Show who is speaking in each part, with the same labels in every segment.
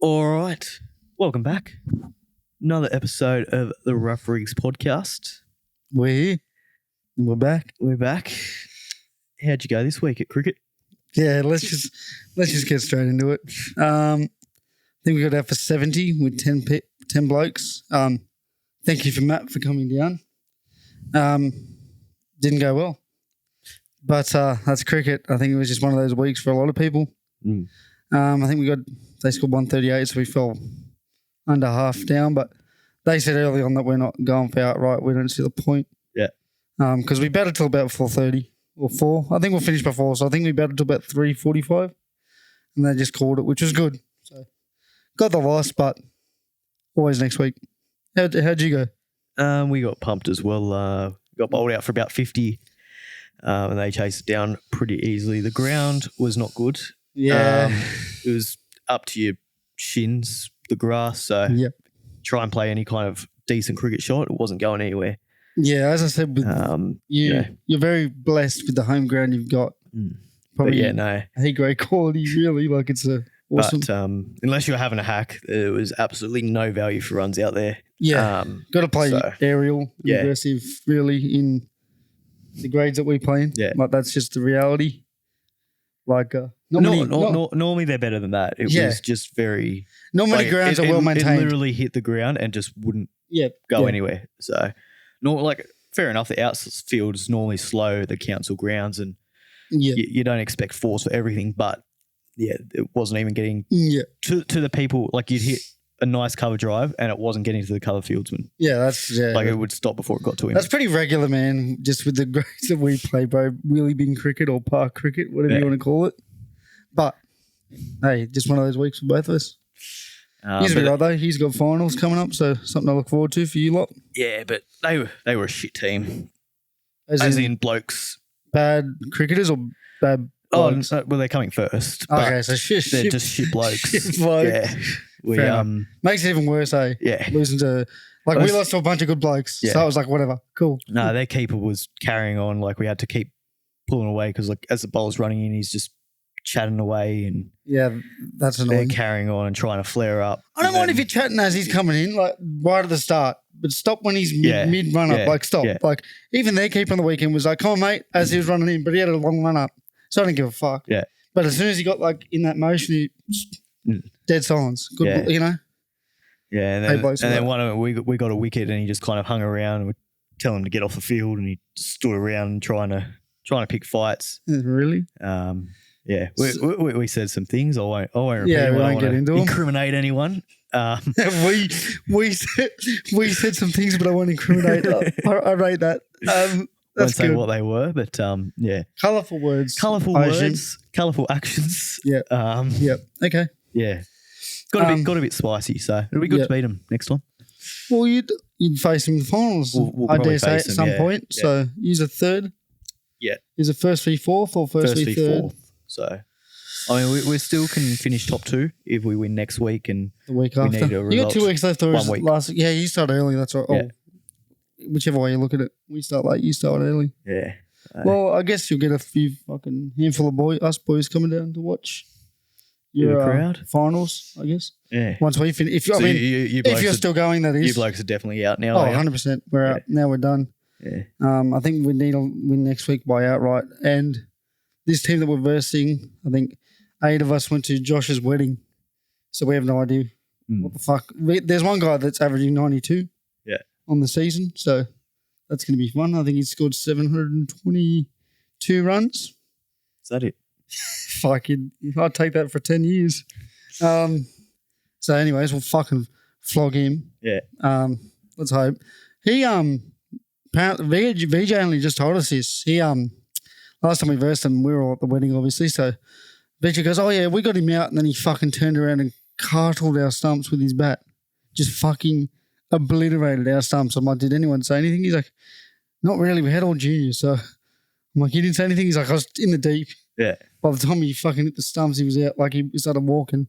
Speaker 1: All right. Welcome back. Another episode of the Rough Rigs podcast.
Speaker 2: We're here. And we're back.
Speaker 1: We're back. How'd you go this week at cricket?
Speaker 2: Yeah, let's just get straight into it. I think we got out for 70 with 10 blokes. Thank you for Matt for coming down. Didn't go well. But that's cricket. I think it was just one of those weeks for a lot of people. I think they scored 138, so we fell under half down. But they said early on that we're not going for outright. We don't see the point.
Speaker 1: Yeah.
Speaker 2: Because we batted till about 4:30 or 4. I think we'll finish by 4. So I think we batted till about 3:45, and they just called it, which was good. So got the loss, but always next week. How'd you go?
Speaker 1: We got pumped as well. Got bowled out for about 50, and they chased it down pretty easily. The ground was not good.
Speaker 2: Yeah.
Speaker 1: It was up to your shins, the grass. So
Speaker 2: Yep.
Speaker 1: try and play any kind of decent cricket shot. It wasn't going anywhere.
Speaker 2: Yeah, as I said, with you're very blessed with the home ground you've got.
Speaker 1: But
Speaker 2: Probably
Speaker 1: yeah, no.
Speaker 2: great quality, really. Like it's awesome.
Speaker 1: But unless you're having a hack, there was absolutely no value for runs out there.
Speaker 2: Yeah, got to play
Speaker 1: so-
Speaker 2: aerial,
Speaker 1: Yeah.
Speaker 2: aggressive, really, in the grades that we play in.
Speaker 1: Yeah.
Speaker 2: Like that's just the reality. Like
Speaker 1: Normally they're better than that. It
Speaker 2: Yeah.
Speaker 1: was just very
Speaker 2: not many
Speaker 1: like,
Speaker 2: grounds
Speaker 1: it-
Speaker 2: are well
Speaker 1: it
Speaker 2: maintained.
Speaker 1: literally hit the ground and just wouldn't
Speaker 2: Yeah,
Speaker 1: go
Speaker 2: yeah.
Speaker 1: anywhere. So, fair enough. The outfield is normally slow, the council grounds, and
Speaker 2: Yeah,
Speaker 1: you don't expect force for everything. But yeah, it wasn't even getting
Speaker 2: yeah,
Speaker 1: to the people. Like you'd hit a nice cover drive and it wasn't getting to the cover fieldsman.
Speaker 2: yeah. That's
Speaker 1: Like it would stop before it got to him.
Speaker 2: That's pretty regular, man. Just with the grades that we play, bro. Wheelie bin cricket or park cricket, whatever you
Speaker 1: Yeah.
Speaker 2: want to call it. But hey, just one of those weeks for both of us. He's
Speaker 1: but
Speaker 2: right though. He's got finals coming up, so something to look forward to for you lot.
Speaker 1: yeah, but they were a shit team.
Speaker 2: As
Speaker 1: As
Speaker 2: in
Speaker 1: in blokes.
Speaker 2: bad cricketers or bad
Speaker 1: Oh,
Speaker 2: blokes?
Speaker 1: well, they're coming first. But
Speaker 2: Okay, so
Speaker 1: they're
Speaker 2: shit.
Speaker 1: just shit blokes.
Speaker 2: Shit blokes.
Speaker 1: Yeah. We
Speaker 2: Fair enough. Makes it even worse, eh?
Speaker 1: yeah.
Speaker 2: Losing to we
Speaker 1: Those-
Speaker 2: lost to a bunch of good blokes.
Speaker 1: Yeah.
Speaker 2: So I was like, whatever, cool.
Speaker 1: No, their keeper was carrying on. Like we had to keep pulling away because like as the bowler's running in, he's just chatting away and
Speaker 2: Yeah, that's
Speaker 1: they're
Speaker 2: annoying.
Speaker 1: carrying on and trying to flare up.
Speaker 2: I don't
Speaker 1: And
Speaker 2: mind if
Speaker 1: then-
Speaker 2: you're chatting as he's coming in, like right at the start, but stop when he's
Speaker 1: Yeah,
Speaker 2: mid run up.
Speaker 1: yeah,
Speaker 2: Like stop.
Speaker 1: yeah.
Speaker 2: Like even their keeper on the weekend was like, "Come on, mate," as he was running in, but he had a long run up, so I didn't give a fuck.
Speaker 1: Yeah.
Speaker 2: But as soon as he got like in that motion, he dead silence. Good,
Speaker 1: Yeah.
Speaker 2: you know.
Speaker 1: Yeah, and
Speaker 2: Hey,
Speaker 1: then,
Speaker 2: blokes,
Speaker 1: and then
Speaker 2: what?
Speaker 1: one of them, we got a wicket and he just kind of hung around and we tell him to get off the field and he stood around trying to pick fights.
Speaker 2: Really?
Speaker 1: Yeah, we said some things. I won't repeat.
Speaker 2: Yeah,
Speaker 1: them.
Speaker 2: we
Speaker 1: I don't
Speaker 2: won't get
Speaker 1: wanna
Speaker 2: into 'em.
Speaker 1: incriminate anyone.
Speaker 2: we said some things, but I won't incriminate. I rate that.
Speaker 1: Won't
Speaker 2: That's
Speaker 1: say
Speaker 2: good.
Speaker 1: what they were, but yeah,
Speaker 2: Colourful words.
Speaker 1: colourful
Speaker 2: I assume.
Speaker 1: words, colourful actions.
Speaker 2: Yeah. Yep. Okay.
Speaker 1: Yeah. Got a bit spicy, so it'll be good
Speaker 2: Yeah.
Speaker 1: to beat them next time.
Speaker 2: Well, you'd face him in the finals.
Speaker 1: We'll
Speaker 2: I
Speaker 1: probably
Speaker 2: dare say
Speaker 1: face
Speaker 2: at
Speaker 1: him,
Speaker 2: some
Speaker 1: yeah,
Speaker 2: point.
Speaker 1: yeah.
Speaker 2: So use a third.
Speaker 1: Yeah.
Speaker 2: Is it first v fourth or first v third?
Speaker 1: fourth. So, I mean, we still can finish top 2 if we win next week, and
Speaker 2: The week
Speaker 1: We
Speaker 2: after.
Speaker 1: need a
Speaker 2: You got
Speaker 1: result.
Speaker 2: 2 weeks left. Or
Speaker 1: 1
Speaker 2: is it
Speaker 1: week.
Speaker 2: last? Yeah, you start early. That's right.
Speaker 1: Yeah.
Speaker 2: Oh, whichever way you look at it, we start late. You start early.
Speaker 1: yeah,
Speaker 2: Well, I guess you'll get a few fucking handful of us boys coming down to watch
Speaker 1: Bit of
Speaker 2: your
Speaker 1: crowd.
Speaker 2: finals. I guess
Speaker 1: yeah.
Speaker 2: once we finish. If
Speaker 1: So
Speaker 2: I mean,
Speaker 1: you
Speaker 2: if
Speaker 1: blokes
Speaker 2: you're
Speaker 1: are,
Speaker 2: still going, that
Speaker 1: you
Speaker 2: is.
Speaker 1: blokes are definitely out now.
Speaker 2: Oh,
Speaker 1: are you?
Speaker 2: 100%. We're out. Now we're done.
Speaker 1: Yeah,
Speaker 2: I think we need to win next week by outright. And this team that we're versing, I think 8 of us went to Josh's wedding. So we have no idea what the fuck. There's one guy that's averaging 92 on the season. So that's going to be fun. I think he scored 722 runs.
Speaker 1: is that it?
Speaker 2: Fucking, I'd take that for 10 years. So anyways, we'll fucking flog him.
Speaker 1: Yeah,
Speaker 2: Let's hope. He apparently VJ only just told us this. He last time we versed him, we were all at the wedding, obviously. So VJ goes, "Oh yeah, we got him out," and then he fucking turned around and cartled our stumps with his bat, just fucking obliterated our stumps. I'm like, "Did anyone say anything?" He's like, "Not really. We had all juniors." So I'm like, "He didn't say anything." He's like, "I was in the deep."
Speaker 1: yeah,
Speaker 2: By the time he fucking hit the stumps, he was out. Like he started walking,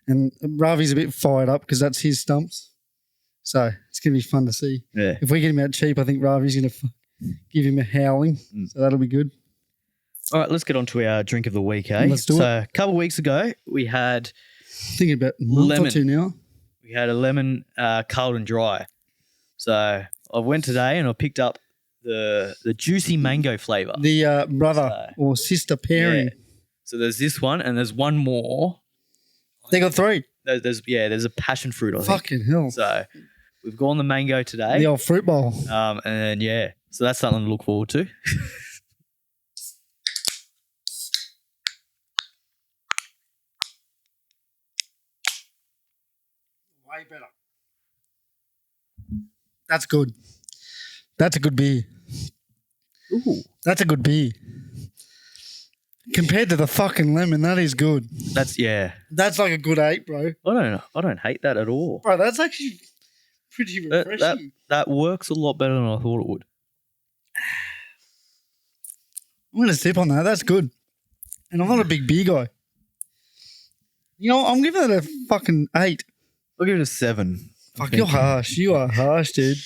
Speaker 2: and Ravi's a bit fired up because that's his stumps. So it's gonna be fun to see.
Speaker 1: yeah.
Speaker 2: If we get him out cheap, I think Ravi's going to give him a howling. So that'll be good.
Speaker 1: All right, let's get on to our drink of the week, eh?
Speaker 2: Let's do
Speaker 1: so a couple of weeks ago, we had
Speaker 2: Thinking about a month
Speaker 1: Lemon.
Speaker 2: or two now.
Speaker 1: We had a lemon Carlton Dry. So I went today and I picked up the juicy mango flavour.
Speaker 2: The brother
Speaker 1: So,
Speaker 2: or sister pairing.
Speaker 1: yeah. So there's this one and there's one more.
Speaker 2: They got 3.
Speaker 1: There's a passion fruit, I think.
Speaker 2: Fucking hell.
Speaker 1: So we've gone the mango today.
Speaker 2: The old fruit bowl.
Speaker 1: And yeah, so that's something to look forward to.
Speaker 2: Way better. That's good. That's a good beer.
Speaker 1: Ooh.
Speaker 2: That's a good beer. Compared to the fucking lemon, that is good.
Speaker 1: That's
Speaker 2: That's like a good 8, bro.
Speaker 1: I don't hate that at all.
Speaker 2: Bro, that's actually pretty refreshing.
Speaker 1: That works a lot better than I thought it would.
Speaker 2: I'm going to sip on that. That's good. And I'm not a big beer guy. You know, I'm giving it a fucking 8.
Speaker 1: I'll give it a 7.
Speaker 2: Fuck, you're harsh. You are harsh, dude.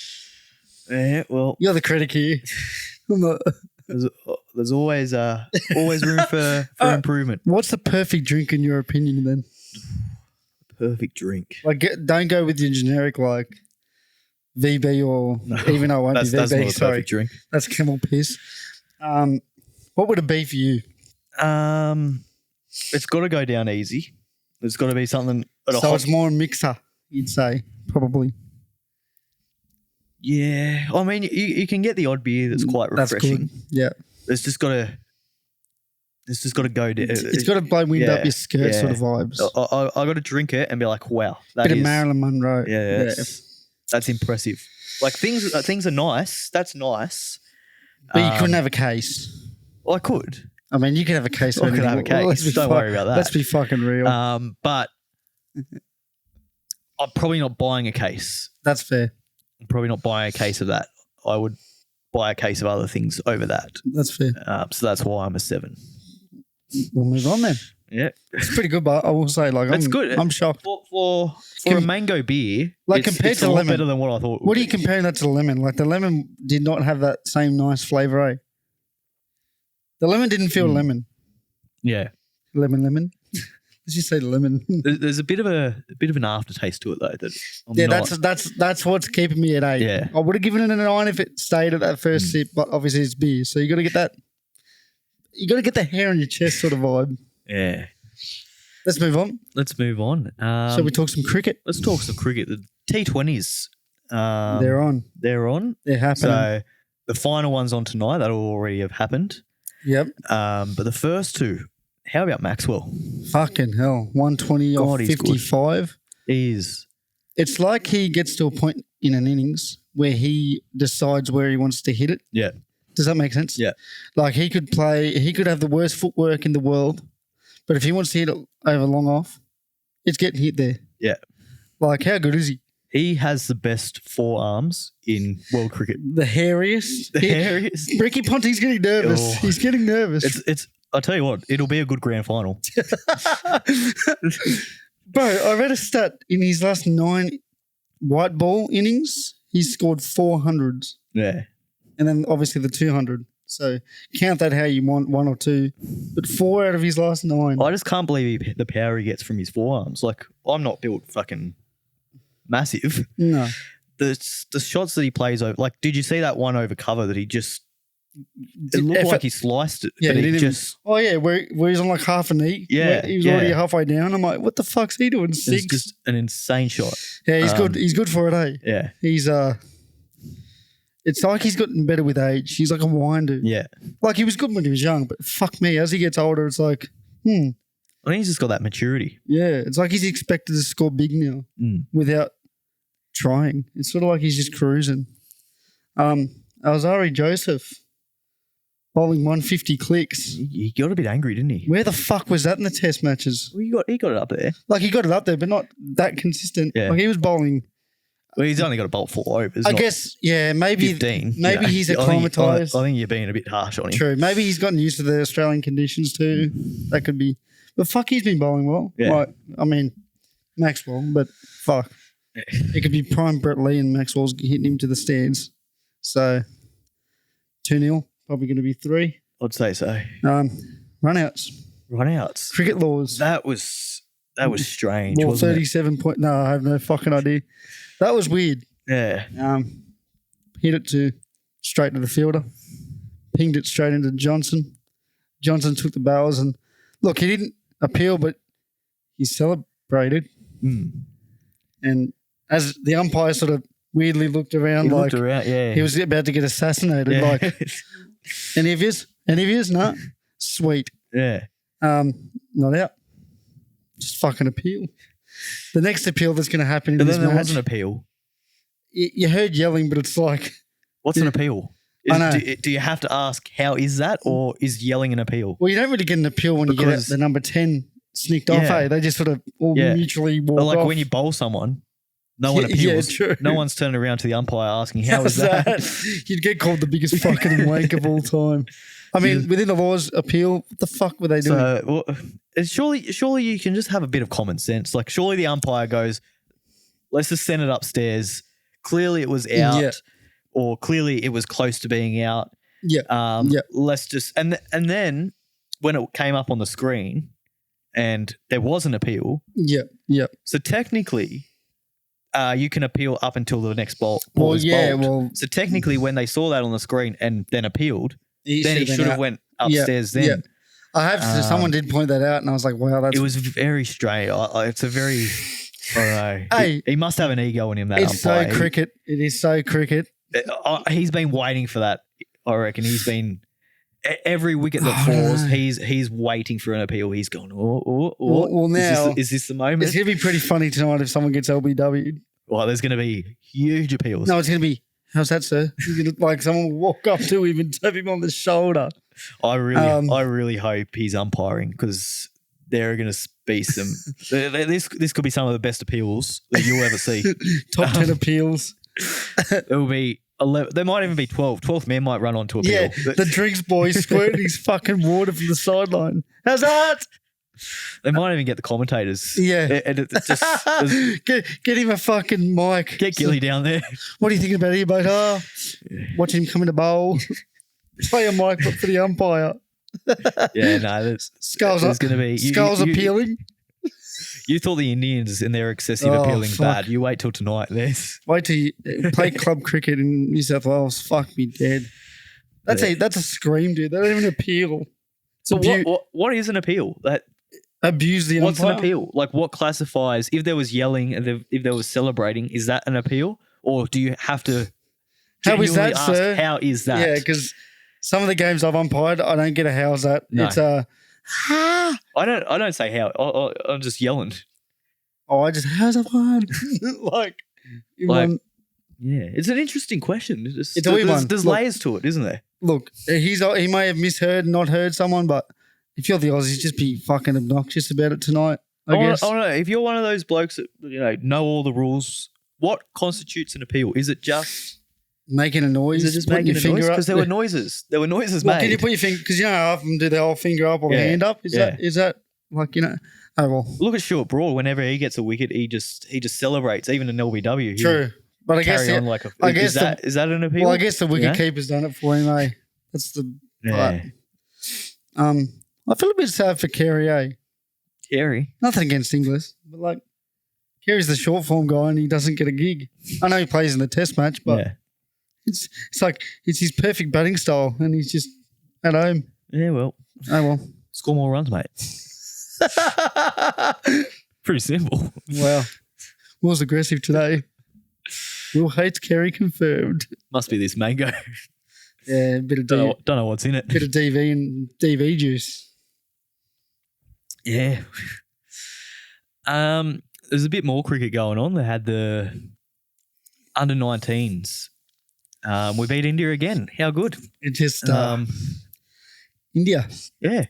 Speaker 1: Yeah, well,
Speaker 2: You're the critic here. I'm not.
Speaker 1: there's always room for improvement.
Speaker 2: What's the perfect drink in your opinion then?
Speaker 1: Perfect drink.
Speaker 2: Like, don't go with your generic like VB or even though it won't
Speaker 1: That's
Speaker 2: be
Speaker 1: not
Speaker 2: VB.
Speaker 1: a
Speaker 2: Sorry,
Speaker 1: perfect drink.
Speaker 2: that's camel piss. What would it be for you?
Speaker 1: It's got to go down easy. There's got to be something at a
Speaker 2: So
Speaker 1: hot.
Speaker 2: it's more a mixer, you'd say, probably.
Speaker 1: Yeah, I mean, you can get the odd beer that's quite
Speaker 2: That's
Speaker 1: refreshing.
Speaker 2: good. Yeah,
Speaker 1: It's just got to go down.
Speaker 2: it's got to blow wind up
Speaker 1: yeah,
Speaker 2: your skirt
Speaker 1: yeah.
Speaker 2: sort of vibes.
Speaker 1: I got to drink it and be like, wow, that
Speaker 2: Bit
Speaker 1: is
Speaker 2: of Marilyn Monroe.
Speaker 1: yeah, that's impressive. Like things are nice. That's nice.
Speaker 2: But you couldn't have a case.
Speaker 1: I could.
Speaker 2: I mean, you could have a case.
Speaker 1: I
Speaker 2: of
Speaker 1: could have a
Speaker 2: anything. Well,
Speaker 1: case. Don't worry about that.
Speaker 2: Let's be fucking real.
Speaker 1: But I'm probably not buying a case.
Speaker 2: That's fair.
Speaker 1: I'm probably not buying a case of that. I would buy a case of other things over that.
Speaker 2: That's fair.
Speaker 1: So that's why I'm a 7.
Speaker 2: We'll move on then.
Speaker 1: Yeah,
Speaker 2: It's pretty good, but I will say, like,
Speaker 1: It's
Speaker 2: I'm
Speaker 1: good.
Speaker 2: I'm shocked.
Speaker 1: for a mango beer,
Speaker 2: Like, compared
Speaker 1: it's
Speaker 2: to
Speaker 1: a lot
Speaker 2: lemon.
Speaker 1: better than what I thought. It would
Speaker 2: What are you
Speaker 1: be.
Speaker 2: comparing that to the lemon? Like, the lemon did not have that same nice flavor, eh? The lemon didn't feel lemon.
Speaker 1: Yeah,
Speaker 2: Lemon. Let's just say lemon.
Speaker 1: there's a bit of an aftertaste to it though. That I'm
Speaker 2: Yeah,
Speaker 1: not,
Speaker 2: that's what's keeping me at 8.
Speaker 1: Yeah.
Speaker 2: I would have given it a 9 if it stayed at that first sip, but obviously it's beer, so you got to get that. You got to get the hair on your chest sort of vibe.
Speaker 1: Yeah.
Speaker 2: Let's move on.
Speaker 1: Let's move on.
Speaker 2: Shall we talk some cricket?
Speaker 1: Let's talk some cricket. The T20s.
Speaker 2: They're on.
Speaker 1: They're on.
Speaker 2: They're happening.
Speaker 1: So the final one's on tonight. That'll already have happened.
Speaker 2: Yep.
Speaker 1: But the first two. How about Maxwell?
Speaker 2: Fucking hell. 120 off
Speaker 1: God, he's good.
Speaker 2: 55.
Speaker 1: He's
Speaker 2: It's like he gets to a point in an innings where he decides where he wants to hit it.
Speaker 1: yeah.
Speaker 2: Does that make sense?
Speaker 1: Yeah.
Speaker 2: Like he could have the worst footwork in the world, but if he wants to hit it over long off, it's getting hit there.
Speaker 1: Yeah.
Speaker 2: Like, how good is he?
Speaker 1: He has the best forearms in world cricket.
Speaker 2: The hairiest.
Speaker 1: The hairiest.
Speaker 2: Ricky Ponting's getting nervous.
Speaker 1: Oh.
Speaker 2: He's getting nervous.
Speaker 1: It's I'll tell you what, it'll be a good grand final.
Speaker 2: Bro, I read a stat in his last 9 white ball innings, he's scored 400s.
Speaker 1: Yeah.
Speaker 2: And then obviously the 200. So count that how you want, 1 or 2. But 4 out of his last 9.
Speaker 1: I just can't believe the power he gets from his forearms. Like, I'm not built fucking massive.
Speaker 2: No.
Speaker 1: The shots that he plays over, like, did you see that one over cover that he just, it looked
Speaker 2: If
Speaker 1: like
Speaker 2: it-
Speaker 1: he sliced it,
Speaker 2: Yeah,
Speaker 1: but
Speaker 2: he
Speaker 1: he
Speaker 2: didn't even-
Speaker 1: just,
Speaker 2: Oh, yeah, where he's on like half a knee.
Speaker 1: Yeah,
Speaker 2: Where he was
Speaker 1: yeah.
Speaker 2: already halfway down. I'm like, what the fuck's he doing?
Speaker 1: it's
Speaker 2: 6?
Speaker 1: just an insane shot.
Speaker 2: Yeah, he's good. He's good for it, eh?
Speaker 1: Yeah.
Speaker 2: He's, it's like he's gotten better with age. He's like a wine dude.
Speaker 1: Yeah.
Speaker 2: Like he was good when he was young, but fuck me, as he gets older, it's like,
Speaker 1: I think he's just got that maturity.
Speaker 2: yeah, it's like he's expected to score big now without trying. It's sort of like he's just cruising. Alzari Joseph bowling 150 clicks.
Speaker 1: He got a bit angry, didn't he?
Speaker 2: Where the fuck was that in the test matches?
Speaker 1: Well, he got it up there.
Speaker 2: Like he got it up there, but not that consistent.
Speaker 1: Yeah.
Speaker 2: Like he was bowling.
Speaker 1: Well, he's only got a bolt 4 overs.
Speaker 2: I
Speaker 1: not
Speaker 2: guess, yeah, maybe
Speaker 1: 15.
Speaker 2: Maybe he's
Speaker 1: I think-
Speaker 2: acclimatized.
Speaker 1: I think you're being a bit harsh on him.
Speaker 2: True. Maybe he's gotten used to the Australian conditions too. That could be. But fuck, he's been bowling well.
Speaker 1: Yeah.
Speaker 2: Like, I mean, Maxwell, but fuck. It could be prime Brett Lee and Maxwell's hitting him to the stands. So 2-0, probably going to be 3.
Speaker 1: I'd say so.
Speaker 2: Runouts,
Speaker 1: Run outs.
Speaker 2: cricket laws.
Speaker 1: That was That was strange,
Speaker 2: Well,
Speaker 1: wasn't it?
Speaker 2: 37 point. No, I have no fucking idea. That was weird.
Speaker 1: Yeah.
Speaker 2: Hit it straight to the fielder. Pinged it straight into Johnson. Johnson took the barrels and look, he didn't appeal, but he celebrated. And as the umpire sort of weirdly looked around,
Speaker 1: He
Speaker 2: like
Speaker 1: looked around, yeah.
Speaker 2: he was about to get assassinated.
Speaker 1: Yeah.
Speaker 2: Like, any of yous? No? Sweet.
Speaker 1: Yeah.
Speaker 2: Not out. Just fucking appeal. The next appeal that's going to happen in
Speaker 1: But
Speaker 2: this
Speaker 1: then there
Speaker 2: match,
Speaker 1: was an appeal.
Speaker 2: you heard yelling, but it's like,
Speaker 1: What's an appeal?
Speaker 2: I know.
Speaker 1: Do you have to ask how is that, or is yelling an appeal?
Speaker 2: well, you don't really get an appeal when you get
Speaker 1: Because-
Speaker 2: the number 10 sneaked off,
Speaker 1: Yeah.
Speaker 2: eh? They just sort of all
Speaker 1: Yeah.
Speaker 2: mutually walk
Speaker 1: Or like
Speaker 2: off.
Speaker 1: when you bowl someone, no one
Speaker 2: Yeah,
Speaker 1: appeals.
Speaker 2: true.
Speaker 1: No one's turning around to the umpire asking how is
Speaker 2: How's
Speaker 1: that?
Speaker 2: You'd get called the biggest fucking wank of all time. I mean, within the laws, appeal, what the fuck were they doing?
Speaker 1: So surely you can just have a bit of common sense. Like surely the umpire goes, let's just send it upstairs. Clearly it was out,
Speaker 2: Yeah.
Speaker 1: or clearly it was close to being out.
Speaker 2: Yeah. Yeah.
Speaker 1: Let's just and then when it came up on the screen and there was an appeal,
Speaker 2: Yeah. Yeah.
Speaker 1: so technically you can appeal up until the next ball
Speaker 2: Well,
Speaker 1: is
Speaker 2: yeah.
Speaker 1: bowled.
Speaker 2: Well,
Speaker 1: So technically when they saw that on the screen and then appealed, then he
Speaker 2: been
Speaker 1: should have
Speaker 2: out.
Speaker 1: went upstairs then.
Speaker 2: Yeah. I have someone did point that out, and I was like, wow, that's
Speaker 1: It was very strange. It's a very, I don't know.
Speaker 2: Hey.
Speaker 1: He must have an ego in him, that
Speaker 2: it's
Speaker 1: umpire.
Speaker 2: so cricket. It is so cricket.
Speaker 1: He's been waiting for that. I reckon he's been every wicket that
Speaker 2: I don't
Speaker 1: falls.
Speaker 2: know.
Speaker 1: He's waiting for an appeal. He's gone.
Speaker 2: Well, now
Speaker 1: is this the moment?
Speaker 2: it's gonna be pretty funny tonight if someone gets LBW.
Speaker 1: Well, there's going to be huge appeals.
Speaker 2: No, it's gonna be. How's that, sir? You're gonna, like someone will walk up to him and tap him on the shoulder.
Speaker 1: I really hope he's umpiring because there are going to be some. This could be some of the best appeals that you'll ever see.
Speaker 2: Top 10 appeals.
Speaker 1: It will be 11. There might even be 12. 12th man might run onto appeal.
Speaker 2: Yeah, the drinks boy squirting his fucking water from the sideline. How's that?
Speaker 1: They might even get the commentators.
Speaker 2: Yeah.
Speaker 1: And it's just
Speaker 2: get him a fucking mic.
Speaker 1: get Gilly down there.
Speaker 2: What are you thinking about here, mate? Oh, watching him come in the bowl. Play a mic for the umpire.
Speaker 1: Yeah, no,
Speaker 2: Skulls
Speaker 1: there's
Speaker 2: up.
Speaker 1: going to be
Speaker 2: Skulls appealing.
Speaker 1: You thought the Indians and their excessive
Speaker 2: Oh,
Speaker 1: appealing's
Speaker 2: fuck.
Speaker 1: bad. You wait till tonight. There's
Speaker 2: Wait till you play club cricket in New South Wales. Fuck me dead. That's
Speaker 1: Yeah.
Speaker 2: a scream, dude. They don't even appeal.
Speaker 1: so
Speaker 2: Abu-
Speaker 1: what is an appeal? That
Speaker 2: Abuse the
Speaker 1: what's
Speaker 2: umpire.
Speaker 1: an appeal? Like what classifies if there was yelling and if there was celebrating? Is that an appeal, or do you have to?
Speaker 2: How is
Speaker 1: genuinely
Speaker 2: that,
Speaker 1: ask,
Speaker 2: sir?
Speaker 1: How is that?
Speaker 2: Yeah, because some of the games I've umpired, I don't get a how's that.
Speaker 1: No.
Speaker 2: It's
Speaker 1: I don't say how. I'm just yelling.
Speaker 2: I just how's that one? like, you
Speaker 1: Like,
Speaker 2: want-
Speaker 1: Yeah, it's an interesting question.
Speaker 2: It's a weird one.
Speaker 1: There's
Speaker 2: Look-
Speaker 1: layers to it, isn't there?
Speaker 2: look, he may have misheard, not heard someone, but if you're the Aussies, just be fucking obnoxious about it tonight. I guess.
Speaker 1: I don't know. If you're one of those blokes that know all the rules, what constitutes an appeal? Is it just
Speaker 2: Making a noise,
Speaker 1: is it just
Speaker 2: putting
Speaker 1: making
Speaker 2: your
Speaker 1: a
Speaker 2: finger
Speaker 1: noise?
Speaker 2: up.
Speaker 1: Because there were noises. There were noises
Speaker 2: Well,
Speaker 1: made.
Speaker 2: can you put your finger? Because you know how often do the whole finger up or the
Speaker 1: Yeah.
Speaker 2: hand up? Is
Speaker 1: Yeah.
Speaker 2: that like Oh well,
Speaker 1: Look at Stuart Broad. Whenever he gets a wicket, he just celebrates. Even in LBW, he
Speaker 2: true. But I guess
Speaker 1: carry on like a.
Speaker 2: I guess
Speaker 1: is that an appeal?
Speaker 2: well, I guess the wicket
Speaker 1: Yeah.
Speaker 2: keeper's done it for him. Eh? That's the.
Speaker 1: Yeah.
Speaker 2: I feel a bit sad for Kerry.
Speaker 1: Scary.
Speaker 2: Nothing against Inglis, but like Kerry's the short form guy and he doesn't get a gig. I know he plays in the Test match, but
Speaker 1: Yeah.
Speaker 2: it's like it's his perfect batting style, and he's just at home.
Speaker 1: Yeah. Well,
Speaker 2: Oh well.
Speaker 1: score more runs, mate. Pretty simple.
Speaker 2: Wow. Will's aggressive today. Will hates Kerry confirmed.
Speaker 1: Must be this mango.
Speaker 2: Yeah, a bit of
Speaker 1: Don't know what's in it.
Speaker 2: bit of DV and DV juice.
Speaker 1: Yeah. There's a bit more cricket going on. They had the under 19s. We beat India again. How good.
Speaker 2: It just India.
Speaker 1: Yeah.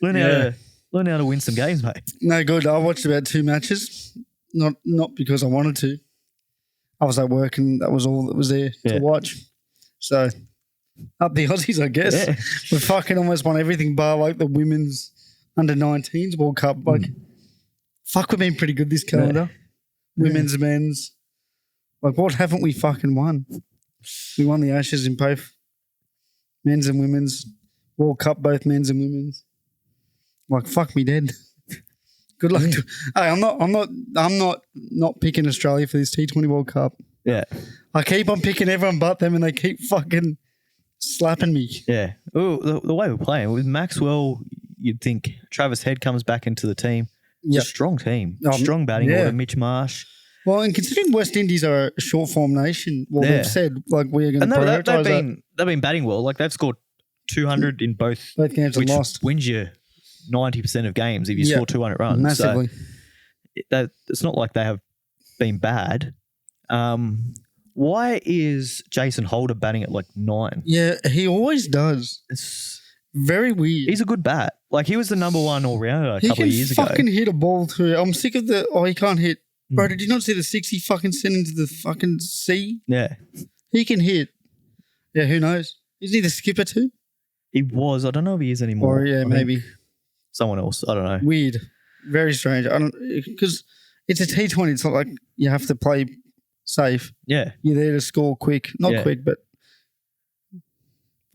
Speaker 1: Learn how to win some games, mate.
Speaker 2: No good. I watched about 2 matches. Not because I wanted to. I was at work and that was all that was there
Speaker 1: Yeah.
Speaker 2: to watch. So up the Aussies, I guess.
Speaker 1: Yeah.
Speaker 2: We fucking almost won everything bar like the women's under 19s World Cup. Like fuck, we've been pretty good this calendar. Women's, men's. Like what haven't we fucking won? We won the Ashes in both men's and women's World Cup, both men's and women's. Like fuck me dead. Good luck. Hey, I'm not picking Australia for this T20 World Cup.
Speaker 1: Yeah.
Speaker 2: I keep on picking everyone but them, and they keep fucking slapping me.
Speaker 1: Yeah. Oh, the way we're playing with Maxwell, you'd think Travis Head comes back into the team.
Speaker 2: Yeah.
Speaker 1: It's a strong team. Strong batting order. Mitch Marsh.
Speaker 2: Well, and considering West Indies are a short form nation, they've said like we're going to prioritise that.
Speaker 1: They've been batting well. Like they've scored 200 in both
Speaker 2: games, and lost.
Speaker 1: Wins you 90% of games if you score 200 runs.
Speaker 2: Massively.
Speaker 1: So it's not like they have been bad. Why is Jason Holder batting at like 9?
Speaker 2: Yeah, he always does.
Speaker 1: It's
Speaker 2: very weird.
Speaker 1: He's a good bat. Like he was the number 1 all-rounder a couple of years ago.
Speaker 2: He can fucking hit a ball too. I'm sick of he can't hit. Bro, did you not see the 6 he fucking sent into the fucking sea?
Speaker 1: Yeah.
Speaker 2: He can hit. Yeah, who knows? Isn't he the skipper too?
Speaker 1: He was. I don't know if he is anymore.
Speaker 2: Or maybe.
Speaker 1: Someone else. I don't know.
Speaker 2: Weird. Very strange. Because it's a T20. It's not like you have to play safe.
Speaker 1: Yeah.
Speaker 2: You're there to score quick. Not quick, but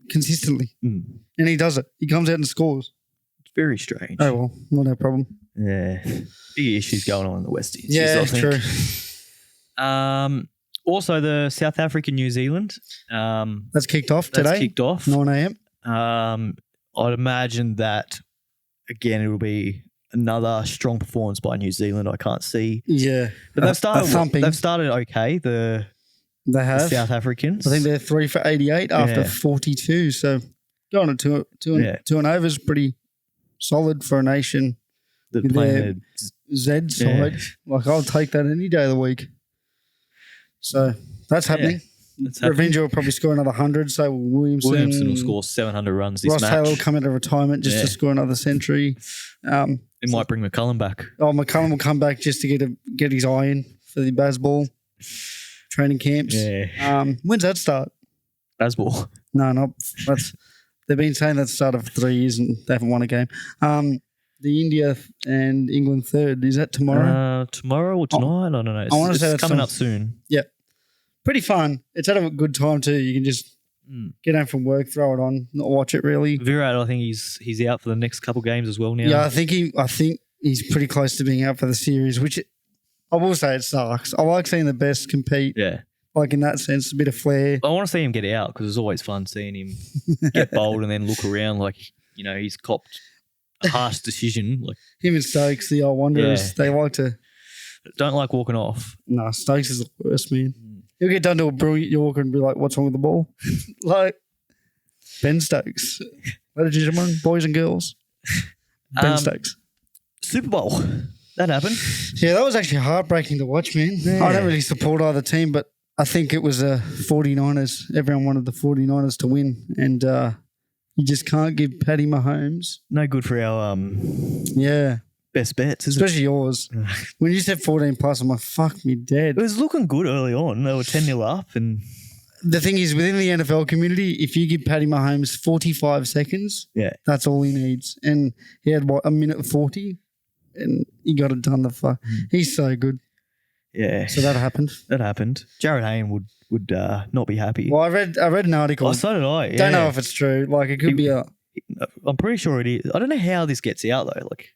Speaker 2: consistently. And he does it. He comes out and scores.
Speaker 1: It's very strange.
Speaker 2: Oh, well, not a problem.
Speaker 1: Yeah. Big issues going on in the West Indies.
Speaker 2: Yeah, true.
Speaker 1: Also, the South African New Zealand.
Speaker 2: That's kicked off today.
Speaker 1: That's kicked off.
Speaker 2: 9 a.m.
Speaker 1: I'd imagine that, again, it'll be another strong performance by New Zealand. I can't see.
Speaker 2: Yeah.
Speaker 1: But they've started okay, the South Africans.
Speaker 2: I think they're 3 for 88 after 42. So going to two and over is pretty solid for a nation.
Speaker 1: They're playing
Speaker 2: Z side. Like, I'll take that any day of the week. So that's happening. Revenge will probably score another 100. So Williamson
Speaker 1: will score 700 runs this
Speaker 2: match.
Speaker 1: match.
Speaker 2: Ross Taylor will come out of retirement just to score another century.
Speaker 1: It might bring McCullum back.
Speaker 2: Oh, McCullum will come back just to get his eye in for the Bazball training camps.
Speaker 1: Yeah.
Speaker 2: When's that start?
Speaker 1: Bazball.
Speaker 2: No, they've been saying that's the start of 3 years and they haven't won a game. The India and England third, is that tomorrow?
Speaker 1: Tomorrow or tonight? I don't know.
Speaker 2: I want to say
Speaker 1: it's coming up soon.
Speaker 2: Yeah. Pretty fun. It's at a good time too. You can just get home from work, throw it on, not watch it really.
Speaker 1: Virat, I think he's out for the next couple games as well now.
Speaker 2: Yeah, I think he's pretty close to being out for the series, which I will say it sucks. I like seeing the best compete.
Speaker 1: Yeah.
Speaker 2: Like in that sense, a bit of flair.
Speaker 1: I want to see him get out because it's always fun seeing him get bowled and then look around like, he's copped a harsh decision. Like
Speaker 2: him and Stokes, the old Wanderers, they like to...
Speaker 1: Don't like walking off.
Speaker 2: No, Stokes is the worst, man. He'll get done to a brilliant Yorker and be like, what's wrong with the ball? Like, Ben Stokes. Ladies and gentlemen, boys and girls, Ben Stokes.
Speaker 1: Super Bowl. That happened.
Speaker 2: Yeah, that was actually heartbreaking to watch, man. Yeah. I don't really support either team, but I think it was the 49ers. Everyone wanted the 49ers to win, and you just can't give Patty Mahomes.
Speaker 1: No good for our best bets,
Speaker 2: especially yours. When you said 14 plus, I'm like, fuck me dead.
Speaker 1: It was looking good early on. They were 10-0 up. And
Speaker 2: the thing is, within the NFL community, if you give Patty Mahomes 45 seconds, that's all he needs. And he had, a minute 40, and he got it done. He's so good.
Speaker 1: Yeah.
Speaker 2: So that happened.
Speaker 1: Jared Hayne would not be happy.
Speaker 2: Well, I read an article.
Speaker 1: Oh, so did I. Yeah.
Speaker 2: Don't know if it's true. Like, it could be
Speaker 1: I'm pretty sure it is. I don't know how this gets out, though. Like,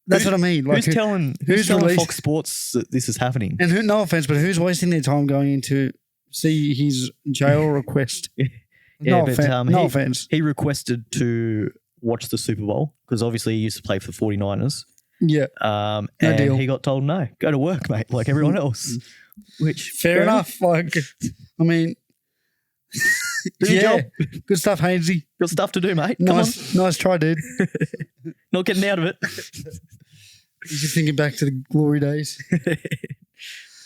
Speaker 2: that's what I mean. Like,
Speaker 1: who's telling Fox Sports that this is happening?
Speaker 2: And no offense, but who's wasting their time going in to see his jail request? No offense.
Speaker 1: He requested to watch the Super Bowl because obviously he used to play for the 49ers.
Speaker 2: Yeah.
Speaker 1: No deal. He got told no. Go to work, mate, like everyone else. Which
Speaker 2: fair enough. Like, I mean,
Speaker 1: do your job.
Speaker 2: Good stuff, Hainsey.
Speaker 1: Got stuff to do, mate.
Speaker 2: Nice try, dude.
Speaker 1: Not getting out of it.
Speaker 2: He's just thinking back to the glory days.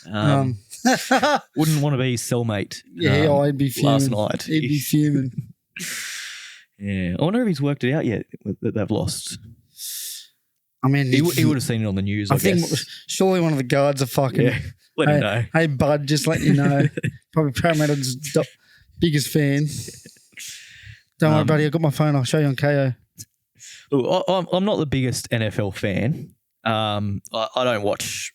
Speaker 1: Wouldn't want to be his cellmate.
Speaker 2: Yeah, I'd be fuming.
Speaker 1: Last night.
Speaker 2: He'd be fuming.
Speaker 1: Yeah. I wonder if he's worked it out yet that they've lost.
Speaker 2: I mean,
Speaker 1: he would have seen it on the news, I
Speaker 2: think
Speaker 1: guess.
Speaker 2: Surely one of the guards are fucking...
Speaker 1: Yeah, let him know.
Speaker 2: Hey, bud, just let you know. Probably Parramatta's biggest fan. Don't worry, buddy. I got my phone. I'll show you on KO.
Speaker 1: Look, I'm not the biggest NFL fan. I don't watch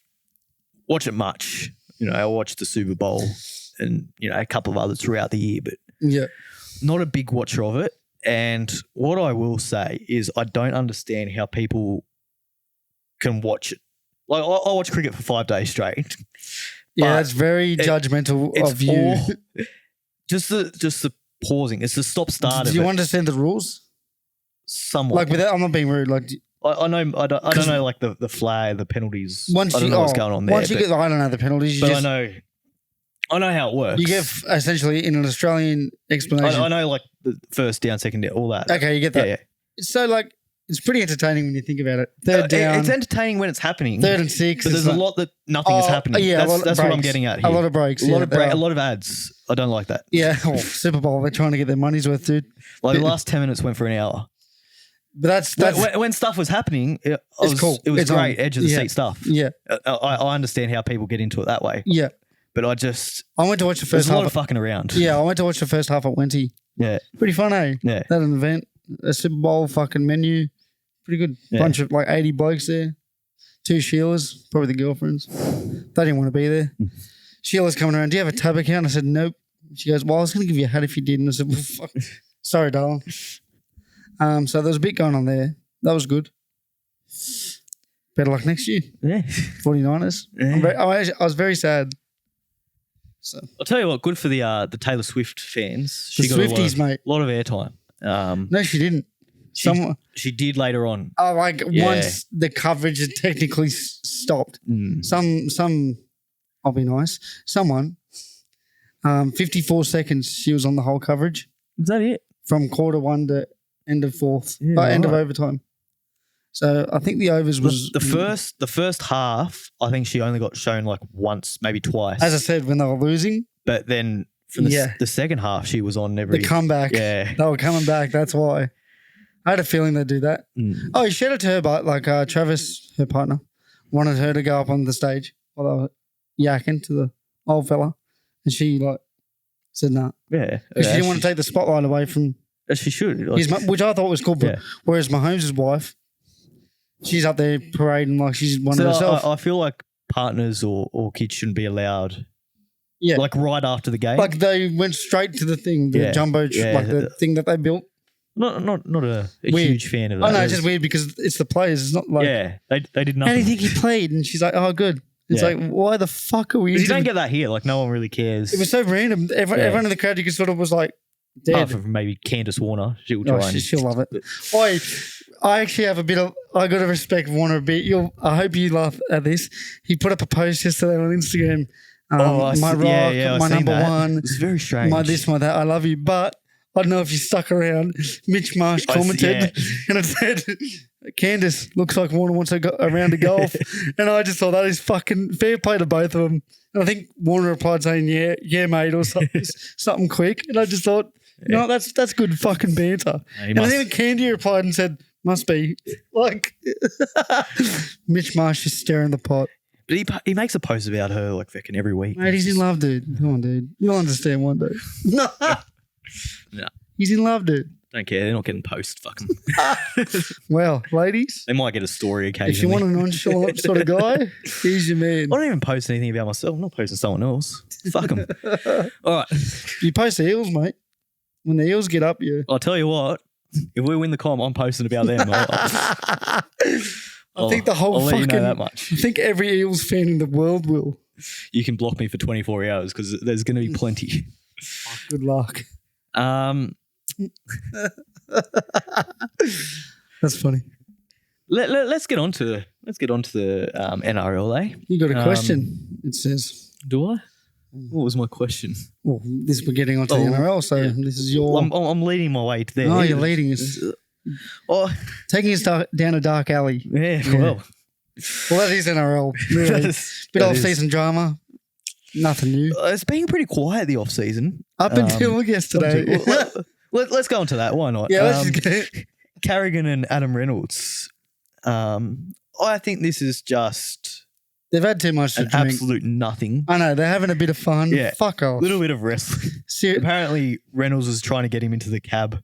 Speaker 1: it much. I watch the Super Bowl and, a couple of others throughout the year, but not a big watcher of it. And what I will say is I don't understand how people can watch it Like I watch cricket for 5 days straight.
Speaker 2: Yeah,
Speaker 1: But
Speaker 2: that's very judgmental
Speaker 1: It's
Speaker 2: of you.
Speaker 1: just the pausing. It's the stop start.
Speaker 2: Do
Speaker 1: of
Speaker 2: you
Speaker 1: it,
Speaker 2: understand the rules?
Speaker 1: somewhat?
Speaker 2: Like, without, I'm not being rude. Like,
Speaker 1: I know. I don't know like the flag, the penalties.
Speaker 2: once
Speaker 1: I don't
Speaker 2: you
Speaker 1: know what's going on there.
Speaker 2: Once you get, I don't know the penalties. You
Speaker 1: but
Speaker 2: just,
Speaker 1: I know how it works.
Speaker 2: you get essentially in an Australian explanation.
Speaker 1: I know like the first down, second down, all that.
Speaker 2: Okay, you get that.
Speaker 1: Yeah.
Speaker 2: So, like, it's pretty entertaining when you think about it. Third down,
Speaker 1: It's entertaining when it's happening.
Speaker 2: 3rd and 6.
Speaker 1: But there's
Speaker 2: it's
Speaker 1: a lot that nothing is happening.
Speaker 2: Yeah,
Speaker 1: That's what I'm getting at here.
Speaker 2: A lot of breaks.
Speaker 1: A lot
Speaker 2: yeah,
Speaker 1: of ads. I don't like that.
Speaker 2: Yeah, Super Bowl. They're trying to get their money's worth, dude.
Speaker 1: Like the last 10 minutes went for an hour.
Speaker 2: But that's
Speaker 1: When stuff was happening, it was
Speaker 2: cool.
Speaker 1: It was
Speaker 2: It's
Speaker 1: great,
Speaker 2: on.
Speaker 1: edge of the
Speaker 2: Yeah.
Speaker 1: seat stuff.
Speaker 2: yeah,
Speaker 1: I understand how people get into it that way,
Speaker 2: yeah.
Speaker 1: but I
Speaker 2: went to watch the
Speaker 1: there's
Speaker 2: first
Speaker 1: a lot
Speaker 2: half.
Speaker 1: of fucking around.
Speaker 2: Yeah, I went to watch the first half at Wenty.
Speaker 1: Yeah,
Speaker 2: Pretty fun, eh?
Speaker 1: yeah.
Speaker 2: That an event, a Super Bowl fucking menu. Pretty good.
Speaker 1: Yeah.
Speaker 2: Bunch of like 80 blokes there. 2 Sheilas, probably the girlfriends. They didn't want to be there. Sheila's coming around. Do you have a tab account? I said, nope. She goes, well, I was going to give you a hat if you did. And I said, well, fuck. Sorry, darling. So there was a bit going on there. That was good. Better luck next year.
Speaker 1: Yeah.
Speaker 2: 49ers.
Speaker 1: Yeah.
Speaker 2: I was very sad. So
Speaker 1: I'll tell you what, good for the Taylor Swift fans.
Speaker 2: The
Speaker 1: She got
Speaker 2: Swifties, mate.
Speaker 1: a lot of airtime.
Speaker 2: No, she didn't.
Speaker 1: She did later on.
Speaker 2: Like once the coverage had technically stopped. Some I'll be nice. Someone 54 seconds she was on the whole coverage
Speaker 1: Is that it?
Speaker 2: from quarter 1 to end of 4th.
Speaker 1: Yeah,
Speaker 2: End of
Speaker 1: right.
Speaker 2: overtime. So I think the overs was
Speaker 1: The first half, I think she only got shown like once, maybe twice.
Speaker 2: as I said, when they were losing,
Speaker 1: But then from
Speaker 2: Yeah.
Speaker 1: the second half, she was on every.
Speaker 2: the comeback.
Speaker 1: Yeah.
Speaker 2: They were coming back. That's why. I had a feeling they'd do that.
Speaker 1: Mm.
Speaker 2: Oh, shout out to her, but like Travis, her partner, wanted her to go up on the stage while they were yakking to the old fella. And she like said no.
Speaker 1: Yeah.
Speaker 2: Because she didn't want to take the spotlight away from
Speaker 1: As she should. Like,
Speaker 2: his which I thought was cool. But
Speaker 1: Yeah.
Speaker 2: whereas Mahomes' wife, she's up there parading like she's one
Speaker 1: so
Speaker 2: of herself.
Speaker 1: I feel like partners or kids shouldn't be allowed.
Speaker 2: Yeah.
Speaker 1: Like right after the game.
Speaker 2: Like they went straight to the thing, the
Speaker 1: Yeah.
Speaker 2: jumbo,
Speaker 1: Yeah.
Speaker 2: like the thing that they built.
Speaker 1: not a
Speaker 2: Weird.
Speaker 1: huge fan of that.
Speaker 2: I know, it's just weird because it's the players. It's not like,
Speaker 1: Yeah. They did
Speaker 2: how
Speaker 1: nothing.
Speaker 2: do you think he played? And she's like, oh, good. It's
Speaker 1: Yeah.
Speaker 2: like, why the fuck are we?
Speaker 1: Because you
Speaker 2: into-
Speaker 1: don't get that here. Like no one really cares.
Speaker 2: It was so random. Everyone in the crowd, you could sort of was like, dead.
Speaker 1: Apart from maybe Candace Warner. She'll try
Speaker 2: Oh,
Speaker 1: and
Speaker 2: she'll love it. I actually have a bit of, I got to respect Warner a bit. I hope you laugh at this. He put up a post yesterday on Instagram.
Speaker 1: I
Speaker 2: My
Speaker 1: see-
Speaker 2: rock,
Speaker 1: I
Speaker 2: my
Speaker 1: seen
Speaker 2: number
Speaker 1: that.
Speaker 2: one,
Speaker 1: It's very strange.
Speaker 2: my this, my that. I love you. But I don't know if you stuck around. Mitch Marsh
Speaker 1: I see,
Speaker 2: commented and it said, Candace looks like Warner wants to go around to golf. And I just thought that is fucking fair play to both of them. And I think Warner replied saying, yeah, mate, or something quick. And I just thought, you know, that's good fucking banter.
Speaker 1: He
Speaker 2: And
Speaker 1: must-
Speaker 2: then Candy replied and said, must be. Like, Mitch Marsh is stirring the pot.
Speaker 1: But he makes a post about her like fucking every week.
Speaker 2: Mate, he's in love, dude. Come on, dude. You'll understand one day. No.
Speaker 1: No.
Speaker 2: He's in love, dude.
Speaker 1: Don't care. They're not getting post. Fuck 'em.
Speaker 2: Well, ladies,
Speaker 1: They might get a story occasionally.
Speaker 2: if you want a nonchalant sort of guy, he's your man.
Speaker 1: I don't even post anything about myself. I'm not posting someone else. Fuck them. All right.
Speaker 2: You post the Eels, mate. When the Eels get up, you.
Speaker 1: I'll tell you what. If we win the comp, I'm posting about them.
Speaker 2: I think the whole
Speaker 1: I'll let
Speaker 2: fucking.
Speaker 1: you know that much.
Speaker 2: I think every Eels fan in the world will.
Speaker 1: You can block me for 24 hours because there's going to be plenty.
Speaker 2: Good luck. That's funny.
Speaker 1: Let's get on to the NRL. Eh?
Speaker 2: You got a question? It says.
Speaker 1: Do I? What was my question?
Speaker 2: Well, we're getting onto the NRL, so this is your.
Speaker 1: I'm leading my way to there.
Speaker 2: Oh, you're leading us,
Speaker 1: Oh,
Speaker 2: taking us down a dark alley.
Speaker 1: yeah. Well,
Speaker 2: Well, that is NRL. Really. Bit
Speaker 1: that
Speaker 2: of
Speaker 1: is-
Speaker 2: season drama. Nothing new.
Speaker 1: It's been pretty quiet the off season.
Speaker 2: Up until yesterday.
Speaker 1: Let's go on to that. Why not?
Speaker 2: Yeah, let's just get it.
Speaker 1: Carrigan and Adam Reynolds. I think this is just
Speaker 2: They've had too much to
Speaker 1: an
Speaker 2: drink.
Speaker 1: absolute nothing.
Speaker 2: I know, they're having a bit of fun.
Speaker 1: Yeah.
Speaker 2: Fuck
Speaker 1: A
Speaker 2: off.
Speaker 1: little bit of wrestling. Apparently, Reynolds was trying to get him into the cab.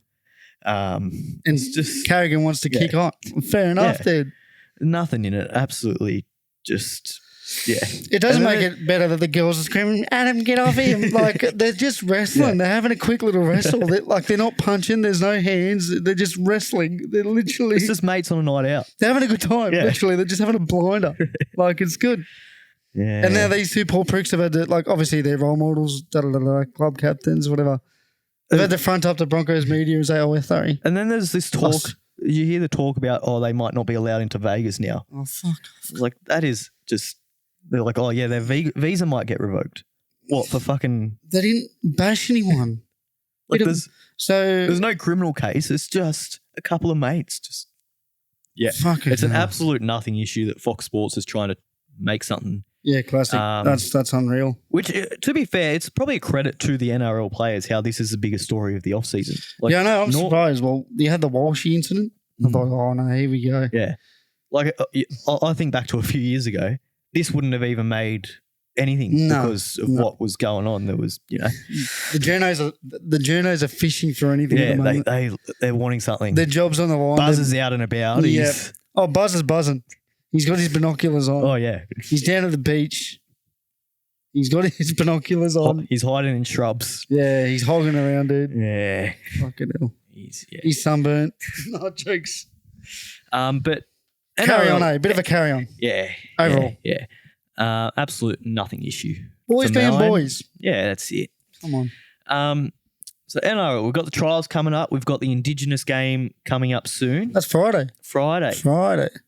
Speaker 2: And
Speaker 1: It's just
Speaker 2: Carrigan wants to kick on. Fair enough,
Speaker 1: Yeah.
Speaker 2: dude.
Speaker 1: nothing in it. Absolutely just Yeah.
Speaker 2: It doesn't
Speaker 1: And then
Speaker 2: make it better that the girls are screaming, Adam, get off him. Like, they're just wrestling.
Speaker 1: Yeah.
Speaker 2: They're having a quick little wrestle. They're not punching. There's no hands. They're just wrestling. They're literally,
Speaker 1: It's just mates on a night out.
Speaker 2: they're having a good time.
Speaker 1: Yeah.
Speaker 2: Literally, they're just having a blinder. Like, it's good.
Speaker 1: Yeah.
Speaker 2: And now these two poor pricks have had to, like, obviously they're role models, club captains, whatever. They've had to front up the Broncos media and say, oh, we're sorry.
Speaker 1: And then there's this talk.
Speaker 2: Us.
Speaker 1: You hear the talk about, they might not be allowed into Vegas now.
Speaker 2: Oh, fuck.
Speaker 1: Like, that is just, they're like, oh, yeah, their visa might get revoked. What, for fucking,
Speaker 2: They didn't bash anyone.
Speaker 1: like,
Speaker 2: They
Speaker 1: there's
Speaker 2: So,
Speaker 1: no criminal case. It's just a couple of mates. Just, yeah.
Speaker 2: fuck
Speaker 1: It's an
Speaker 2: hell.
Speaker 1: absolute nothing issue that Fox Sports is trying to make something.
Speaker 2: Yeah, classic. That's unreal.
Speaker 1: Which, to be fair, it's probably a credit to the NRL players how this is the biggest story of the offseason. Like,
Speaker 2: Yeah, I know. I'm
Speaker 1: nor-
Speaker 2: surprised. Well, you had the Walshy incident. I thought, oh, no, here we go.
Speaker 1: Yeah. Like, I think back to a few years ago, this wouldn't have even made anything
Speaker 2: No,
Speaker 1: because of
Speaker 2: no.
Speaker 1: what was going on. There was,
Speaker 2: The journos are fishing for anything at the moment.
Speaker 1: they're wanting something.
Speaker 2: Their job's on the line.
Speaker 1: Buzz is out and about.
Speaker 2: Yeah.
Speaker 1: He's,
Speaker 2: Oh, Buzz is buzzing. He's got his binoculars on.
Speaker 1: oh, yeah.
Speaker 2: He's down at the beach. He's got his binoculars on.
Speaker 1: He's hiding in shrubs.
Speaker 2: Yeah, he's hogging around, dude.
Speaker 1: Yeah.
Speaker 2: Fucking hell.
Speaker 1: He's
Speaker 2: He's sunburnt. No jokes.
Speaker 1: But
Speaker 2: Carry
Speaker 1: NRL
Speaker 2: on, eh? Bit of a carry on.
Speaker 1: Yeah.
Speaker 2: Overall.
Speaker 1: Yeah. Absolute nothing issue.
Speaker 2: Boys
Speaker 1: From
Speaker 2: being
Speaker 1: now on.
Speaker 2: boys.
Speaker 1: Yeah, that's it.
Speaker 2: Come on.
Speaker 1: So NRL, we've got the trials coming up. We've got the Indigenous game coming up soon.
Speaker 2: That's Friday.
Speaker 1: Friday.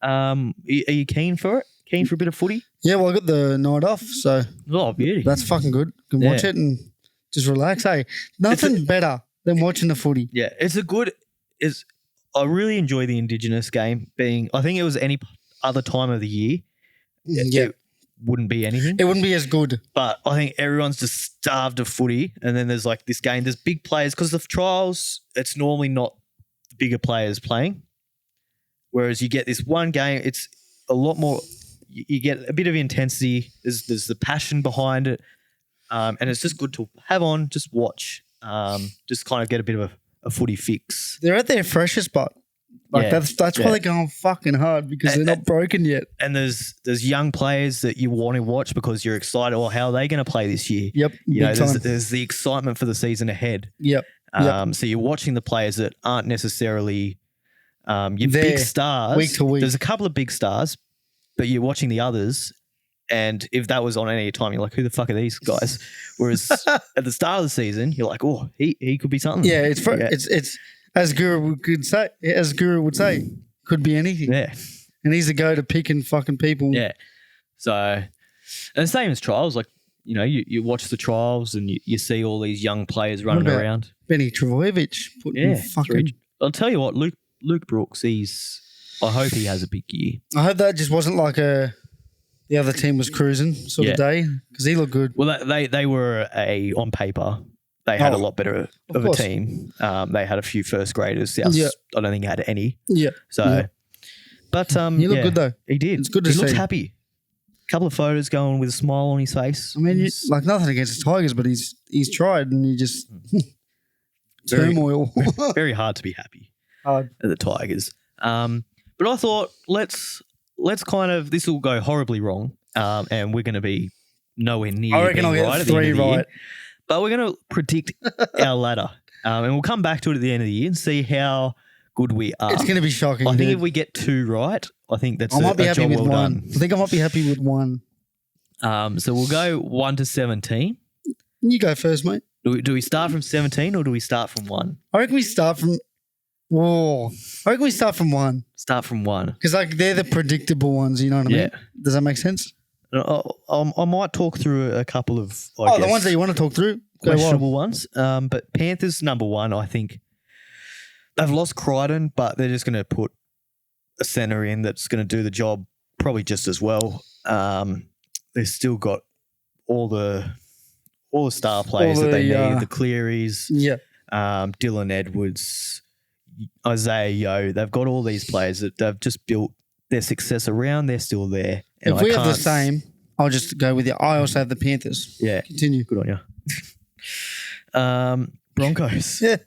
Speaker 1: Are you keen for it? Keen for a bit of footy?
Speaker 2: Yeah, well, I got the night off, so
Speaker 1: Oh, beauty.
Speaker 2: that's fucking good. Can watch
Speaker 1: Yeah.
Speaker 2: it and just relax. Hey, nothing better than watching the footy.
Speaker 1: Yeah, I really enjoy the Indigenous game being, I think it was any other time of the year.
Speaker 2: Yeah.
Speaker 1: It wouldn't be anything.
Speaker 2: It wouldn't be as good.
Speaker 1: But I think everyone's just starved of footy. And then there's like this game, there's big players because the trials, it's normally not the bigger players playing. Whereas you get this one game, it's a lot more, you get a bit of intensity. There's the passion behind it. And it's just good to have on, just watch, just kind of get a bit of a footy fix.
Speaker 2: They're at their freshest spot. Like
Speaker 1: Yeah.
Speaker 2: that's why
Speaker 1: Yeah.
Speaker 2: they're going fucking hard because they're not broken yet.
Speaker 1: And there's young players that you want to watch because you're excited. Well, how are they going to play this year?
Speaker 2: Yep.
Speaker 1: You know,
Speaker 2: big time.
Speaker 1: there's the excitement for the season ahead.
Speaker 2: Yep.
Speaker 1: So you're watching the players that aren't necessarily your
Speaker 2: There,
Speaker 1: big stars.
Speaker 2: week to week.
Speaker 1: There's a couple of big stars, but you're watching the others. And if that was on any time, you're like, who the fuck are these guys? Whereas at the start of the season, you're like, oh, he could be something.
Speaker 2: Yeah, it's as Guru would say, could be anything.
Speaker 1: Yeah.
Speaker 2: And he's the go to picking fucking people.
Speaker 1: Yeah. So, and the same as trials. Like, you know, you watch the trials and you see all these young players running
Speaker 2: about
Speaker 1: around.
Speaker 2: Benny Travojevic putting
Speaker 1: Yeah.
Speaker 2: fucking.
Speaker 1: I'll tell you what, Luke Brooks, I hope he has a big year.
Speaker 2: I hope that just wasn't like the other team was cruising sort of day because he looked good.
Speaker 1: Well, they were on paper, they had a lot better of a
Speaker 2: course.
Speaker 1: team. They had a few first graders. South,
Speaker 2: Yeah.
Speaker 1: I don't think he had any.
Speaker 2: Yeah.
Speaker 1: So,
Speaker 2: Yeah.
Speaker 1: but
Speaker 2: He looked good though.
Speaker 1: He did.
Speaker 2: It's good to
Speaker 1: He looks
Speaker 2: see.
Speaker 1: happy. Couple of photos going with a smile on his face.
Speaker 2: I mean,
Speaker 1: He's
Speaker 2: like nothing against the Tigers, but he's tried and he just
Speaker 1: Very-
Speaker 2: turmoil.
Speaker 1: very hard to be happy
Speaker 2: Hard.
Speaker 1: at the Tigers. But I thought let's kind of, this will go horribly wrong, and we're going to be nowhere near.
Speaker 2: I reckon
Speaker 1: being
Speaker 2: I'll get
Speaker 1: right at the end
Speaker 2: 3
Speaker 1: of the year.
Speaker 2: right.
Speaker 1: But we're going to predict our ladder, and we'll come back to it at the end of the year and see how good we are.
Speaker 2: It's going to be shocking.
Speaker 1: I think
Speaker 2: dude.
Speaker 1: if we get 2 right, I think that's
Speaker 2: I might be
Speaker 1: a
Speaker 2: happy
Speaker 1: job
Speaker 2: with
Speaker 1: well
Speaker 2: 1.
Speaker 1: done.
Speaker 2: I think I might be happy with 1.
Speaker 1: So we'll go 1 to 17.
Speaker 2: You go first, mate.
Speaker 1: Do we start from 17 or do we start from 1?
Speaker 2: I reckon we start from. Whoa. I reckon we start from 1
Speaker 1: Start from 1.
Speaker 2: because like they're the predictable ones. You know what I mean?
Speaker 1: Yeah.
Speaker 2: Does that make sense?
Speaker 1: I might talk through a couple of
Speaker 2: the ones that you want to talk through. Go on.
Speaker 1: questionable ones. But Panthers number 1, I think they've lost Crichton, but they're just going to put a centre in that's going to do the job probably just as well. They've still got all the star players that they need, the Clearys,
Speaker 2: Yeah.
Speaker 1: Dylan Edwards, Isaiah Yeo. They've got all these players that they've just built their success around. They're still there. And
Speaker 2: If we have the same, I'll just go with you. I also have the Panthers.
Speaker 1: Yeah.
Speaker 2: Continue.
Speaker 1: Good on you. Broncos.
Speaker 2: Yeah.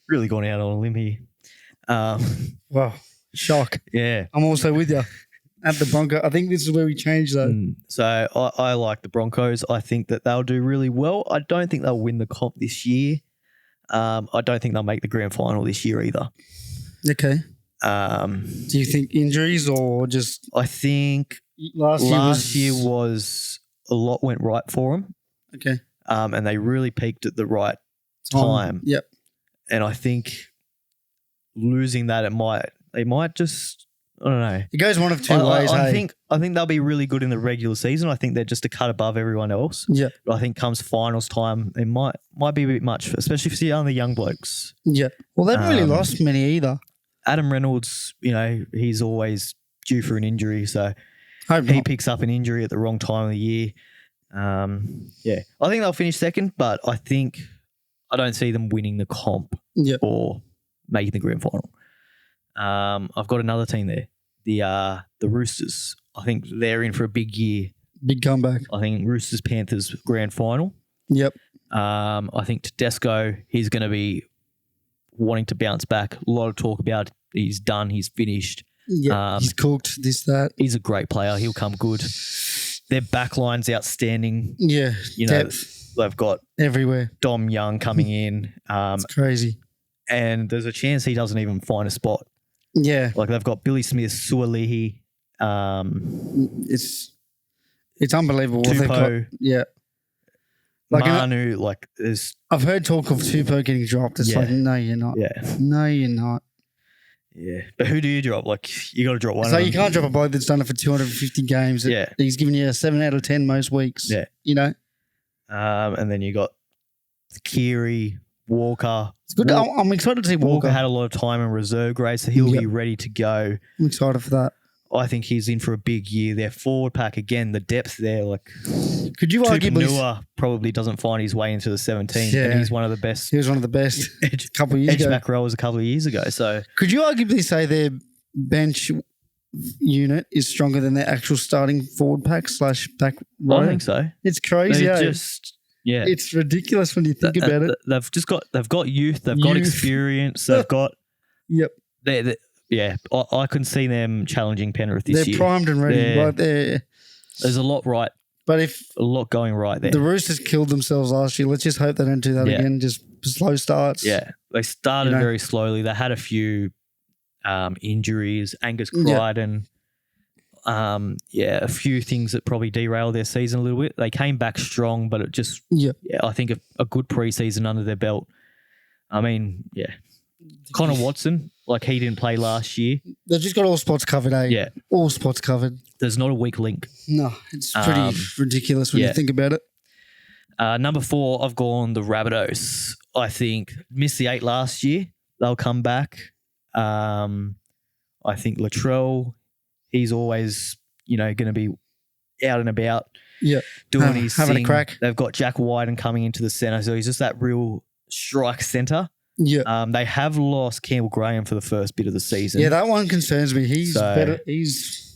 Speaker 1: Really gone out on a limb here.
Speaker 2: Wow. Shock.
Speaker 1: Yeah.
Speaker 2: I'm also with you. at the Bronco. I think this is where we change though.
Speaker 1: So I like the Broncos. I think that they'll do really well. I don't think they'll win the comp this year. I don't think they'll make the grand final this year either.
Speaker 2: Okay.
Speaker 1: Do
Speaker 2: you think injuries or just?
Speaker 1: I think last year was a lot went right for them.
Speaker 2: Okay.
Speaker 1: And they really peaked at the right time.
Speaker 2: Yep.
Speaker 1: And I think losing that, they might just, I don't know.
Speaker 2: It goes one of two ways.
Speaker 1: I think they'll be really good in the regular season. I think they're just a cut above everyone else.
Speaker 2: Yeah.
Speaker 1: But I think comes finals time, it might be a bit much, especially for the young blokes.
Speaker 2: Yeah. Well, they haven't really lost many either.
Speaker 1: Adam Reynolds, he's always due for an injury, so
Speaker 2: Hope
Speaker 1: he
Speaker 2: not.
Speaker 1: picks up an injury at the wrong time of the year. I think they'll finish second, but I don't see them winning the comp or making the grand final. I've got another team there, the Roosters. I think they're in for a big year.
Speaker 2: Big comeback.
Speaker 1: I think Roosters Panthers grand final.
Speaker 2: Yep.
Speaker 1: I think Tedesco, he's going to be wanting to bounce back. A lot of talk about he's done, he's finished.
Speaker 2: Yeah, he's cooked, this, that.
Speaker 1: He's a great player. He'll come good. Their backline's outstanding.
Speaker 2: Yeah, depth.
Speaker 1: They've got
Speaker 2: everywhere.
Speaker 1: Dom Young coming in.
Speaker 2: It's crazy.
Speaker 1: And there's a chance he doesn't even find a spot.
Speaker 2: Yeah.
Speaker 1: Like they've got Billy Smith, Sualihi.
Speaker 2: It's unbelievable what they've got. Yeah.
Speaker 1: Manu,
Speaker 2: I've heard talk of Tupou getting dropped. It's like, no, you're not.
Speaker 1: Yeah.
Speaker 2: No, you're not.
Speaker 1: Yeah. But who do you drop? You got to drop one.
Speaker 2: So you can't drop a bloke that's done it for 250 games.
Speaker 1: Yeah.
Speaker 2: He's given you a 7 out of 10 most weeks.
Speaker 1: Yeah. And then you got Keary, Walker.
Speaker 2: It's good. I'm excited to see Walker.
Speaker 1: Walker had a lot of time in reserve grade, so he'll be ready to go.
Speaker 2: I'm excited for that.
Speaker 1: I think he's in for a big year. Their forward pack, again, the depth there.
Speaker 2: Could you arguably...
Speaker 1: Tupanua probably doesn't find his way into the 17, and he's one of the best.
Speaker 2: He was one of the best a couple of years ago.
Speaker 1: Edge-back rowers a couple of years ago. So
Speaker 2: could you arguably say their bench unit is stronger than their actual starting forward pack / back row?
Speaker 1: I think so.
Speaker 2: It's crazy. It's ridiculous when you think about it.
Speaker 1: They've got youth. They've got experience. They've got.
Speaker 2: Yep.
Speaker 1: I couldn't see them challenging Penrith this year.
Speaker 2: They're primed and ready.
Speaker 1: There's a lot right.
Speaker 2: But if
Speaker 1: a lot going right there.
Speaker 2: The Roosters killed themselves last year. Let's just hope they don't do that again. Just slow starts.
Speaker 1: Yeah. They started very slowly. They had a few injuries. Angus Crichton. A few things that probably derailed their season a little bit. They came back strong, but it just I think a good preseason under their belt. I mean, Connor Watson, he didn't play last year.
Speaker 2: They've just got all spots covered, eh?
Speaker 1: Yeah.
Speaker 2: All spots covered.
Speaker 1: There's not a weak link.
Speaker 2: No, it's pretty ridiculous when you think about it.
Speaker 1: Number 4, I've gone the Rabbitohs. I think missed the 8 last year. They'll come back. I think Latrell, he's always, going to be out and about.
Speaker 2: Yeah.
Speaker 1: Doing his
Speaker 2: having
Speaker 1: thing.
Speaker 2: a crack.
Speaker 1: They've got Jack Wyden coming into the centre. So he's just that real strike centre.
Speaker 2: Yeah.
Speaker 1: They have lost Campbell Graham for the first bit of the season.
Speaker 2: Yeah, that one concerns me. He's better. He's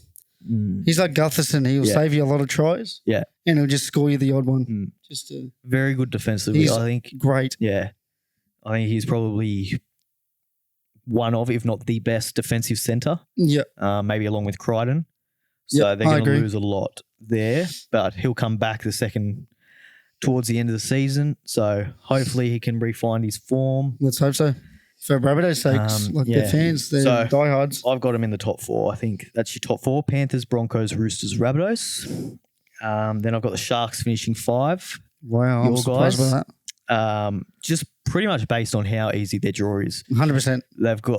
Speaker 2: like Gutherson. He'll save you a lot of tries.
Speaker 1: Yeah.
Speaker 2: And he'll just score you the odd one. Just
Speaker 1: very good defensively, I think.
Speaker 2: Great.
Speaker 1: Yeah. I think he's probably one of, if not the best defensive centre.
Speaker 2: Yeah.
Speaker 1: Maybe along with Crichton. So they're going to lose a lot there, but he'll come back towards the end of the season. So hopefully he can refine his form.
Speaker 2: Let's hope so. For Rabbitohs' sakes, their fans, they're diehards.
Speaker 1: I've got them in the top 4. I think that's your top 4. Panthers, Broncos, Roosters, Rabbitohs. Then I've got the Sharks finishing 5.
Speaker 2: Wow, I'm surprised by
Speaker 1: that. Just pretty much based on how easy their draw is.
Speaker 2: 100%.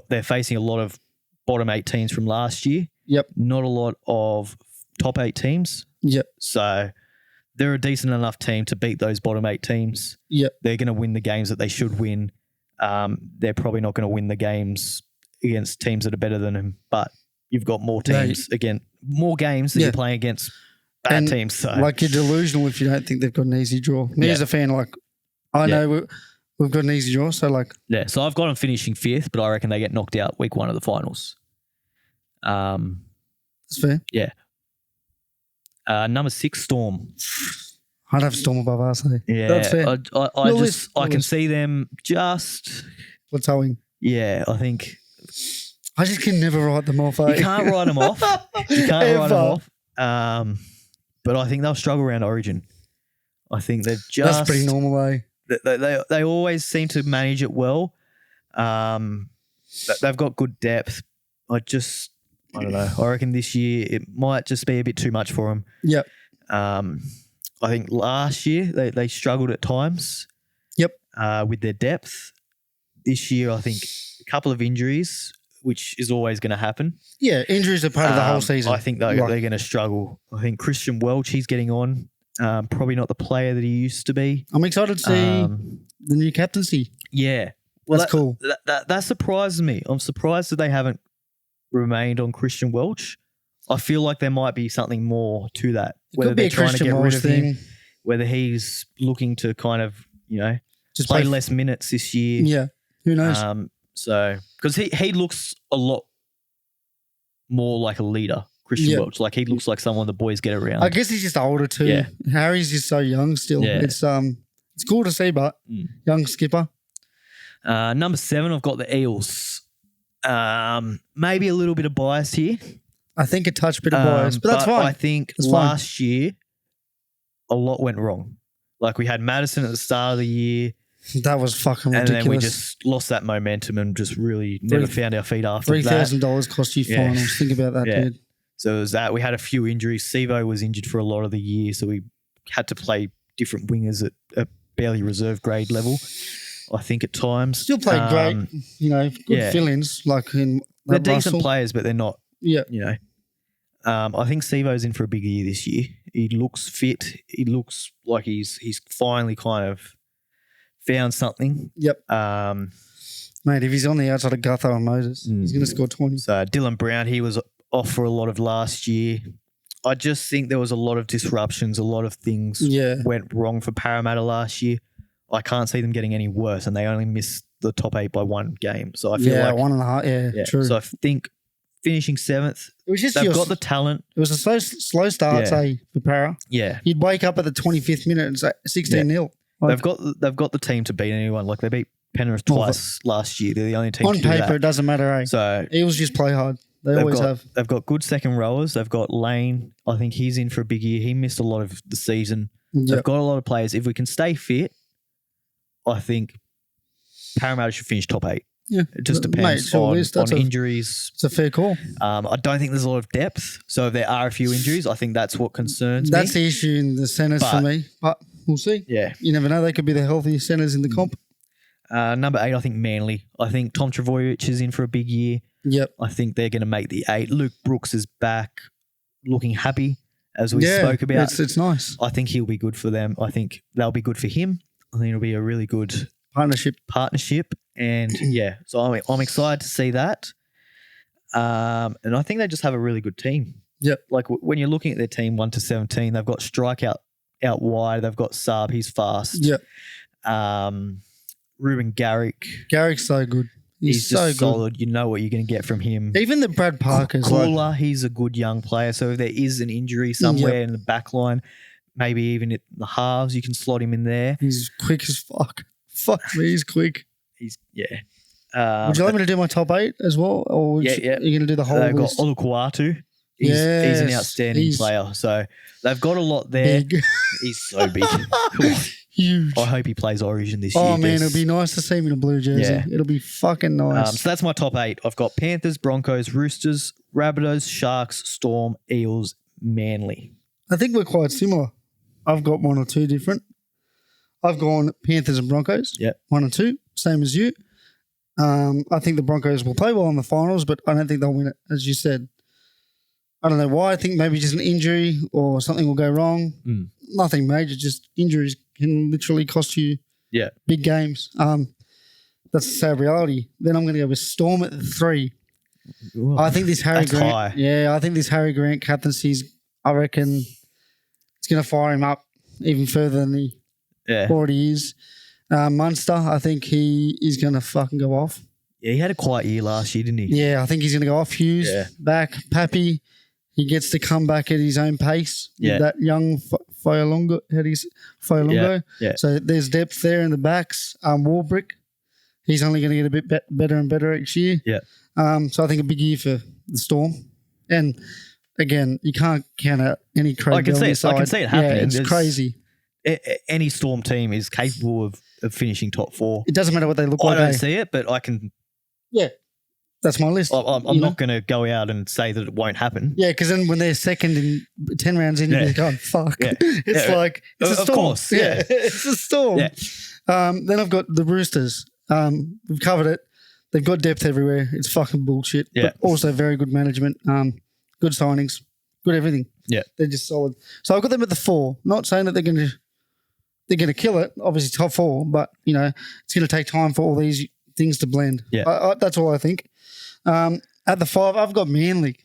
Speaker 1: They're facing a lot of bottom 8 teams from last year.
Speaker 2: Yep.
Speaker 1: Not a lot of top 8 teams.
Speaker 2: Yep.
Speaker 1: So they're a decent enough team to beat those bottom 8 teams.
Speaker 2: Yep.
Speaker 1: They're going to win the games that they should win. They're probably not going to win the games against teams that are better than them, but you've got more teams, more games that you're playing against bad teams. So.
Speaker 2: You're delusional if you don't think they've got an easy draw. Me as a fan, I know we've got an easy draw, so
Speaker 1: so I've got them finishing 5th, but I reckon they get knocked out week 1 of the finals.
Speaker 2: That's fair.
Speaker 1: Yeah. Number 6, Storm.
Speaker 2: I'd have Storm above us.
Speaker 1: Yeah,
Speaker 2: that's fair.
Speaker 1: I can see them just
Speaker 2: plateauing.
Speaker 1: Yeah, I think
Speaker 2: I just can never write them off. Eh?
Speaker 1: You can't write them off. You can't write them off. But I think they'll struggle around Origin. I think they've just...
Speaker 2: That's pretty normal, eh?
Speaker 1: They always seem to manage it well. They've got good depth. I don't know. I reckon this year it might just be a bit too much for them.
Speaker 2: Yep.
Speaker 1: I think last year they struggled at times.
Speaker 2: Yep.
Speaker 1: With their depth. This year, I think a couple of injuries, which is always going to happen.
Speaker 2: Yeah, injuries are part of the whole season.
Speaker 1: I think they're going to struggle. I think Christian Welch, he's getting on. Probably not the player that he used to be.
Speaker 2: I'm excited to see the new captaincy.
Speaker 1: Yeah.
Speaker 2: Well, that's cool.
Speaker 1: That surprises me. I'm surprised that they haven't remained on Christian Welch. I feel like there might be something more to that. Whether they're trying to get rid of him, whether he's looking to kind of, just play less minutes this year.
Speaker 2: Yeah. Who knows?
Speaker 1: Because he looks a lot more like a leader, Christian Welch. Like he looks like someone the boys get around.
Speaker 2: I guess he's just older too. Yeah. Harry's just so young still. Yeah. It's cool to see, but young skipper.
Speaker 1: Number 7, I've got the Eels. Maybe a little bit of bias here.
Speaker 2: I think a touch bit of bias, but that's fine.
Speaker 1: I think last year a lot went wrong. Like we had Madison at the start of the year.
Speaker 2: That was fucking ridiculous.
Speaker 1: And then we just lost that momentum and just really never found our feet after that.
Speaker 2: $3,000 cost you finals. Think about that, dude.
Speaker 1: So it was that. We had a few injuries. Sevo was injured for a lot of the year, so we had to play different wingers at a barely reserve grade level, I think, at times.
Speaker 2: Still played great, good fill-ins.
Speaker 1: They're decent players, but they're not,
Speaker 2: I
Speaker 1: think Sevo's in for a big year this year. He looks fit. He looks like he's finally kind of found something.
Speaker 2: Yep. Mate, if he's on the outside of Gutho and Moses, he's going to score 20.
Speaker 1: So Dylan Brown, he was off for a lot of last year. I just think there was a lot of disruptions. A lot of things went wrong for Parramatta last year. I can't see them getting any worse, and they only missed the top 8 by 1 game. So I feel like
Speaker 2: 1.5. Yeah, true.
Speaker 1: So I think finishing 7th,
Speaker 2: it was just
Speaker 1: they've got the talent.
Speaker 2: It was a slow start, say, for Para.
Speaker 1: Yeah,
Speaker 2: you'd wake up at the 25th minute and say 16-0.
Speaker 1: They've got the team to beat anyone. Like they beat Penrith twice last year. They're the only team
Speaker 2: on
Speaker 1: to do
Speaker 2: paper.
Speaker 1: that.
Speaker 2: It doesn't matter. Eh?
Speaker 1: So
Speaker 2: Eels just play hard. They always have.
Speaker 1: They've got good second rowers. They've got Lane. I think he's in for a big year. He missed a lot of the season. Yep. They've got a lot of players. If we can stay fit, I think Parramatta should finish top 8.
Speaker 2: Yeah,
Speaker 1: it just depends on injuries.
Speaker 2: It's a fair call.
Speaker 1: I don't think there's a lot of depth. So if there are a few injuries, I think that's what concerns me.
Speaker 2: That's the issue in the centres for me. But we'll see.
Speaker 1: Yeah.
Speaker 2: You never know. They could be the healthiest centres in the comp.
Speaker 1: Number 8, I think Manly. I think Tom Trbojevic is in for a big year.
Speaker 2: Yep.
Speaker 1: I think they're going to make the 8. Luke Brooks is back looking happy, as we spoke about.
Speaker 2: It's nice.
Speaker 1: I think he'll be good for them. I think they'll be good for him. I think it'll be a really good partnership. And so I'm excited to see that. And I think they just have a really good team.
Speaker 2: Yep.
Speaker 1: Like when you're looking at their team 1 to 17, they've got Strike out wide. They've got Saab, he's fast.
Speaker 2: Yep.
Speaker 1: Ruben Garrick.
Speaker 2: Garrick's so good. He's so
Speaker 1: just solid. You know what you're going to get from him.
Speaker 2: Even the Brad Parker's
Speaker 1: Cooler, he's a good young player. So if there is an injury somewhere in the back line, maybe even at the halves, you can slot him in there.
Speaker 2: He's quick as fuck. Fuck me, he's quick.
Speaker 1: Would
Speaker 2: you like me to do my top 8 as well? Or are you going to do the whole list?
Speaker 1: They've got Olukwatu. He's an outstanding player. So they've got a lot there.
Speaker 2: Big.
Speaker 1: He's so big.
Speaker 2: Huge.
Speaker 1: I hope he plays Origin this year.
Speaker 2: Oh, man, it'll be nice to see him in a blue jersey. Yeah. It'll be fucking nice.
Speaker 1: So that's my top 8. I've got Panthers, Broncos, Roosters, Rabbitohs, Sharks, Storm, Eels, Manly.
Speaker 2: I think we're quite similar. I've got 1 or 2 different. I've gone Panthers and Broncos.
Speaker 1: Yep.
Speaker 2: 1 and 2, same as you. I think the Broncos will play well in the finals, but I don't think they'll win it, as you said. I don't know why. I think maybe just an injury or something will go wrong. Nothing major, just injuries can literally cost you big games. That's the sad reality. Then I'm going to go with Storm at 3.
Speaker 1: Ooh,
Speaker 2: I think this Harry Grant.
Speaker 1: High.
Speaker 2: Yeah, I think this Harry Grant captaincy, I reckon it's going to fire him up even further than he already is. Munster, I think he is going to fucking go off.
Speaker 1: Yeah, he had a quiet year last year, didn't he?
Speaker 2: Yeah, I think he's going to go off. Hughes, back. Pappy, he gets to come back at his own pace.
Speaker 1: Yeah.
Speaker 2: That young Fayolongo.
Speaker 1: Yeah.
Speaker 2: So there's depth there in the backs. Warbrick, he's only going to get a bit better and better each year.
Speaker 1: Yeah.
Speaker 2: So I think a big year for the Storm. And again, you can't count out any credibility.
Speaker 1: I can see it happening.
Speaker 2: Yeah, it's
Speaker 1: There's-
Speaker 2: crazy.
Speaker 1: Any Storm team is capable of finishing top 4.
Speaker 2: It doesn't matter what they look
Speaker 1: I
Speaker 2: like.
Speaker 1: don't
Speaker 2: eh?
Speaker 1: see it, but I can.
Speaker 2: Yeah, that's my list.
Speaker 1: I'm
Speaker 2: you know?
Speaker 1: not going to go out and say that it won't happen.
Speaker 2: Yeah, because then when they're second in 10 rounds in,
Speaker 1: Yeah.
Speaker 2: you're going, fuck.
Speaker 1: Yeah.
Speaker 2: It's
Speaker 1: Yeah.
Speaker 2: like, it's a
Speaker 1: Of
Speaker 2: storm.
Speaker 1: course, yeah.
Speaker 2: It's a storm.
Speaker 1: Yeah.
Speaker 2: Then I've got the Roosters. We've covered it. They've got depth everywhere. It's fucking bullshit.
Speaker 1: Yeah.
Speaker 2: But also very good management. Good signings. Good everything.
Speaker 1: Yeah.
Speaker 2: They're just solid. So I've got them at the 4. Not saying that they're going to kill it. Obviously top 4, but you know it's going to take time for all these things to blend.
Speaker 1: Yeah.
Speaker 2: That's all I think. At the 5, I've got Manly.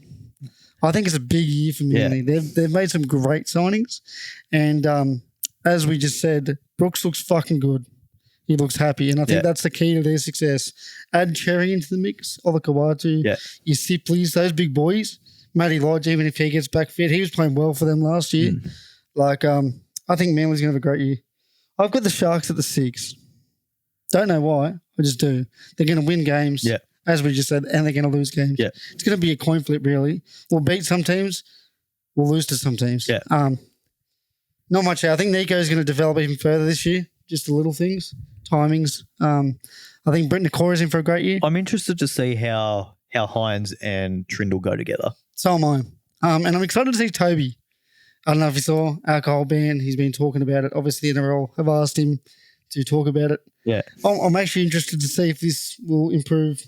Speaker 2: I think it's a big year for Manly. They've made some great signings, and as we just said, Brooks looks fucking good. He looks happy, and I think that's the key to their success. Add Cherry into the mix, Olakawatu, your Sipleys, those big boys. Matty Lodge, even if he gets back fit, he was playing well for them last year. Like, I think Manly's going to have a great year. I've got the Sharks at the 6. Don't know why. I just do. They're going to win games, as we just said, and they're going to lose games.
Speaker 1: Yeah.
Speaker 2: It's going to be a coin flip, really. We'll beat some teams. We'll lose to some teams.
Speaker 1: Yeah.
Speaker 2: Not much. I think Nico's going to develop even further this year. Just the little things, timings. I think Brent Nicora's in for a great year.
Speaker 1: I'm interested to see how Hines and Trindle go together.
Speaker 2: So am I. And I'm excited to see Toby. I don't know if you saw alcohol ban. He's been talking about it. Obviously, the NRL have asked him to talk about it.
Speaker 1: Yeah.
Speaker 2: I'm actually interested to see if this will improve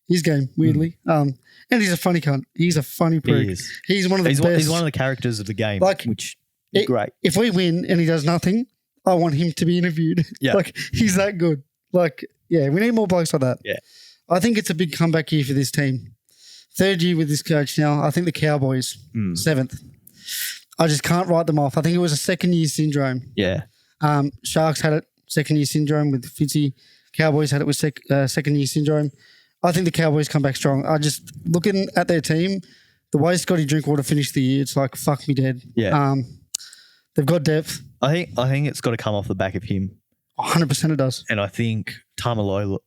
Speaker 2: his game, weirdly. And he's a funny cunt. He's a funny prick.
Speaker 1: He is.
Speaker 2: He's one of the
Speaker 1: He's
Speaker 2: best.
Speaker 1: one of the characters of the game,
Speaker 2: Like,
Speaker 1: which is great.
Speaker 2: If we win and he does nothing, I want him to be interviewed.
Speaker 1: Yeah.
Speaker 2: Like, he's that good. Like, yeah, we need more blokes like that.
Speaker 1: Yeah.
Speaker 2: I think it's a big comeback year for this team. 3rd year with this coach now. I think the Cowboys, 7th. I just can't write them off. I think it was a second-year syndrome.
Speaker 1: Yeah.
Speaker 2: Sharks had it, second-year syndrome with Fitzy. Cowboys had it with second-year syndrome. I think the Cowboys come back strong. I just, looking at their team, the way Scotty Drinkwater finished the year, it's like, fuck me dead.
Speaker 1: Yeah.
Speaker 2: They've got depth.
Speaker 1: I think it's got to come off the back of him.
Speaker 2: 100% it does.
Speaker 1: And I think Tamalolo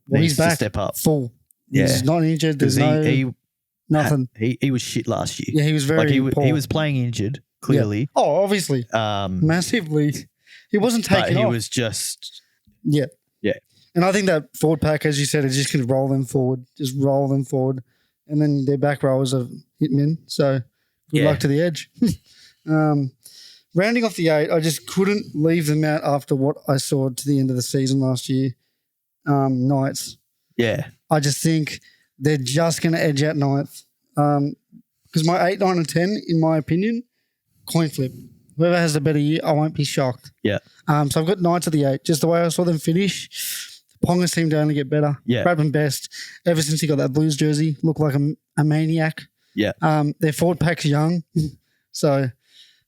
Speaker 2: Well,
Speaker 1: needs
Speaker 2: he's back
Speaker 1: to step up.
Speaker 2: full.
Speaker 1: Yeah.
Speaker 2: He's not injured. There's
Speaker 1: Because
Speaker 2: nothing.
Speaker 1: he was shit last year.
Speaker 2: Yeah, he was very
Speaker 1: Like
Speaker 2: poor.
Speaker 1: he was playing injured, clearly.
Speaker 2: Yeah. Oh, obviously.
Speaker 1: Um,
Speaker 2: Massively. He wasn't
Speaker 1: but
Speaker 2: taking
Speaker 1: he
Speaker 2: off.
Speaker 1: was just
Speaker 2: Yeah.
Speaker 1: Yeah.
Speaker 2: And I think that forward pack, as you said, is just going to roll them forward. Just roll them forward. And then their back rowers are hitmen. So good luck to the edge. Rounding off the 8, I just couldn't leave them out after what I saw to the end of the season last year. Knights.
Speaker 1: yeah.
Speaker 2: I just think they're just going to edge out Ninth. Because my 8, 9 and 10, in my opinion, coin flip. Whoever has a better year, I won't be shocked.
Speaker 1: Yeah.
Speaker 2: So I've got Knights at the 8. Just the way I saw them finish, Ponga seemed to only get better.
Speaker 1: Yeah.
Speaker 2: Bradman Best, ever since he got that Blues jersey, looked like a maniac.
Speaker 1: Yeah.
Speaker 2: Their forward pack's young. So,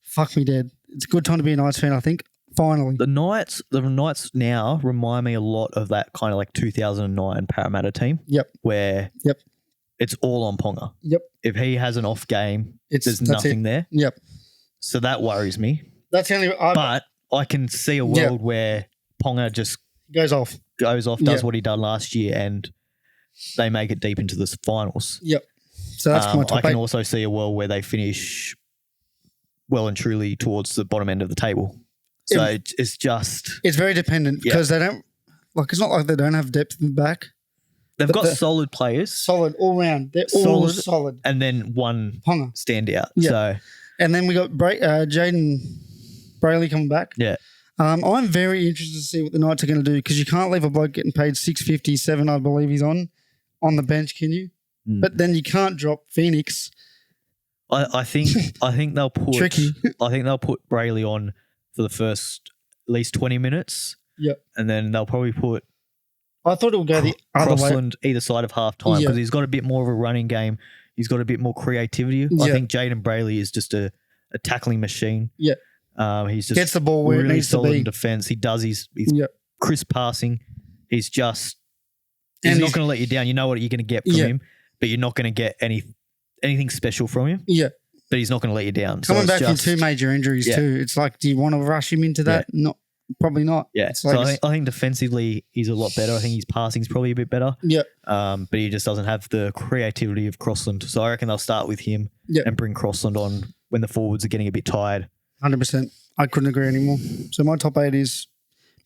Speaker 2: fuck me dead. It's a good time to be a Knights fan, I think. Finally.
Speaker 1: The Knights now remind me a lot of that kind of like 2009 Parramatta team.
Speaker 2: Yep.
Speaker 1: Where
Speaker 2: Yep.
Speaker 1: it's all on Ponga.
Speaker 2: Yep.
Speaker 1: If he has an off game, there's
Speaker 2: That's
Speaker 1: nothing
Speaker 2: it.
Speaker 1: there.
Speaker 2: Yep.
Speaker 1: So that worries me.
Speaker 2: That's the only...
Speaker 1: But I can see a world where Ponga just
Speaker 2: goes off.
Speaker 1: goes off, does
Speaker 2: Yeah.
Speaker 1: what he done last year, and they make it deep into the finals.
Speaker 2: Yep. So that's my
Speaker 1: I
Speaker 2: top
Speaker 1: can
Speaker 2: 8.
Speaker 1: also see a world where they finish well and truly towards the bottom end of the table. So it's just
Speaker 2: It's very dependent because they don't... Like, it's not like they don't have depth in the back.
Speaker 1: they've
Speaker 2: But
Speaker 1: got
Speaker 2: the-
Speaker 1: solid players
Speaker 2: Solid all round. They're all solid.
Speaker 1: and then one
Speaker 2: Ponga.
Speaker 1: standout.
Speaker 2: Yeah.
Speaker 1: So
Speaker 2: And then we got Jaden Brayley coming back.
Speaker 1: yeah,
Speaker 2: I'm very interested to see what the Knights are going to do because you can't leave a bloke getting paid $6.57, I believe he's on the bench, can you? But then you can't drop Phoenix.
Speaker 1: I think they'll put
Speaker 2: Tricky.
Speaker 1: I think they'll put Brayley on for the first at least 20 minutes.
Speaker 2: Yep.
Speaker 1: And then they'll probably put
Speaker 2: I thought it would go the other way.
Speaker 1: Crossland either side of half time because he's got a bit more of a running game. He's got a bit more creativity. I
Speaker 2: Yeah.
Speaker 1: think Jaden Brayley is just a tackling machine.
Speaker 2: Yeah.
Speaker 1: He's just
Speaker 2: Gets the ball where it
Speaker 1: really
Speaker 2: needs to
Speaker 1: solid
Speaker 2: be.
Speaker 1: in defense. He does. He's
Speaker 2: Yep.
Speaker 1: crisp passing. He's just
Speaker 2: And
Speaker 1: he's not
Speaker 2: he's-
Speaker 1: going to let you down. You know what you're going to get from
Speaker 2: Yeah.
Speaker 1: him, but you're not going to get anything special from him.
Speaker 2: Yeah.
Speaker 1: But he's not going to let you down.
Speaker 2: Coming
Speaker 1: so
Speaker 2: back
Speaker 1: it's
Speaker 2: from
Speaker 1: just,
Speaker 2: 2 major injuries
Speaker 1: Yeah.
Speaker 2: too. It's like, do you want to rush him into that? Not probably not.
Speaker 1: Yeah.
Speaker 2: It's
Speaker 1: So
Speaker 2: like
Speaker 1: I think defensively he's a lot better. I think his passing's probably a bit better.
Speaker 2: yeah,
Speaker 1: But he just doesn't have the creativity of Crossland. So I reckon they'll start with him
Speaker 2: Yeah.
Speaker 1: and bring Crossland on when the forwards are getting a bit tired.
Speaker 2: 100%. I couldn't agree anymore. So my top 8 is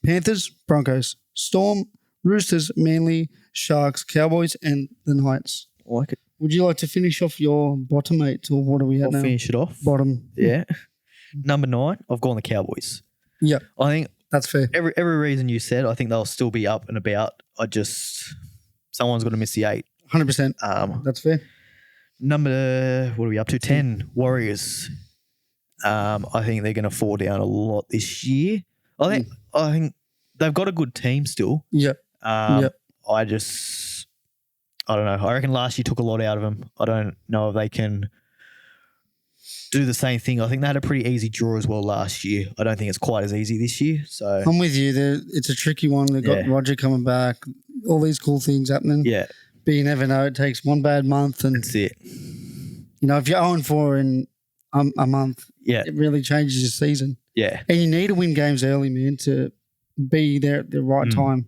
Speaker 2: Panthers, Broncos, Storm, Roosters, Manly, Sharks, Cowboys, and the Knights.
Speaker 1: I like it.
Speaker 2: Would you like to finish off your bottom 8, or what are we at
Speaker 1: I'll
Speaker 2: now?
Speaker 1: finish it off.
Speaker 2: Bottom.
Speaker 1: Yeah. Number 9, I've gone the Cowboys.
Speaker 2: Yeah,
Speaker 1: I think
Speaker 2: that's fair.
Speaker 1: every reason you said, I think they'll still be up and about. Someone's got to miss the 8.
Speaker 2: 100%. That's fair.
Speaker 1: Number, what are we up to? 10, Warriors. I think they're going to fall down a lot this year. I think they've got a good team still.
Speaker 2: Yeah.
Speaker 1: I don't know. I reckon last year took a lot out of them. I don't know if they can do the same thing. I think they had a pretty easy draw as well last year. I don't think it's quite as easy this year. So
Speaker 2: I'm with you. It's a tricky one. They've got
Speaker 1: Yeah.
Speaker 2: Roger coming back, all these cool things happening.
Speaker 1: yeah,
Speaker 2: But you never know. It takes one bad month. And,
Speaker 1: that's it.
Speaker 2: if you're 0-4 in a month,
Speaker 1: Yeah,
Speaker 2: it really changes your season.
Speaker 1: yeah,
Speaker 2: And you need to win games early, man, to be there at the right time.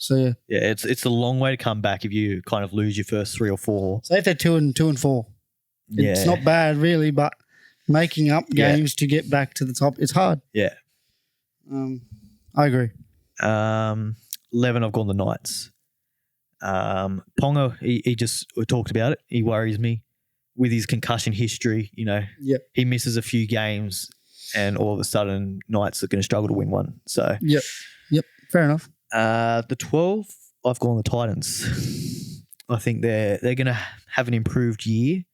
Speaker 2: So, yeah.
Speaker 1: yeah. It's a long way to come back if you kind of lose your first 3 or 4.
Speaker 2: Say if they're 2-4.
Speaker 1: Yeah,
Speaker 2: It's not bad, really, but making up
Speaker 1: Yeah.
Speaker 2: games to get back to the top, it's hard.
Speaker 1: yeah.
Speaker 2: I agree.
Speaker 1: 11, I've gone the Knights. Ponga, he just we talked about it. He worries me with his concussion history.
Speaker 2: Yep.
Speaker 1: He misses a few games, and all of a sudden, Knights are going to struggle to win one. So,
Speaker 2: Yep. Fair enough.
Speaker 1: the 12, I've gone the Titans. I think they're going to have an improved year.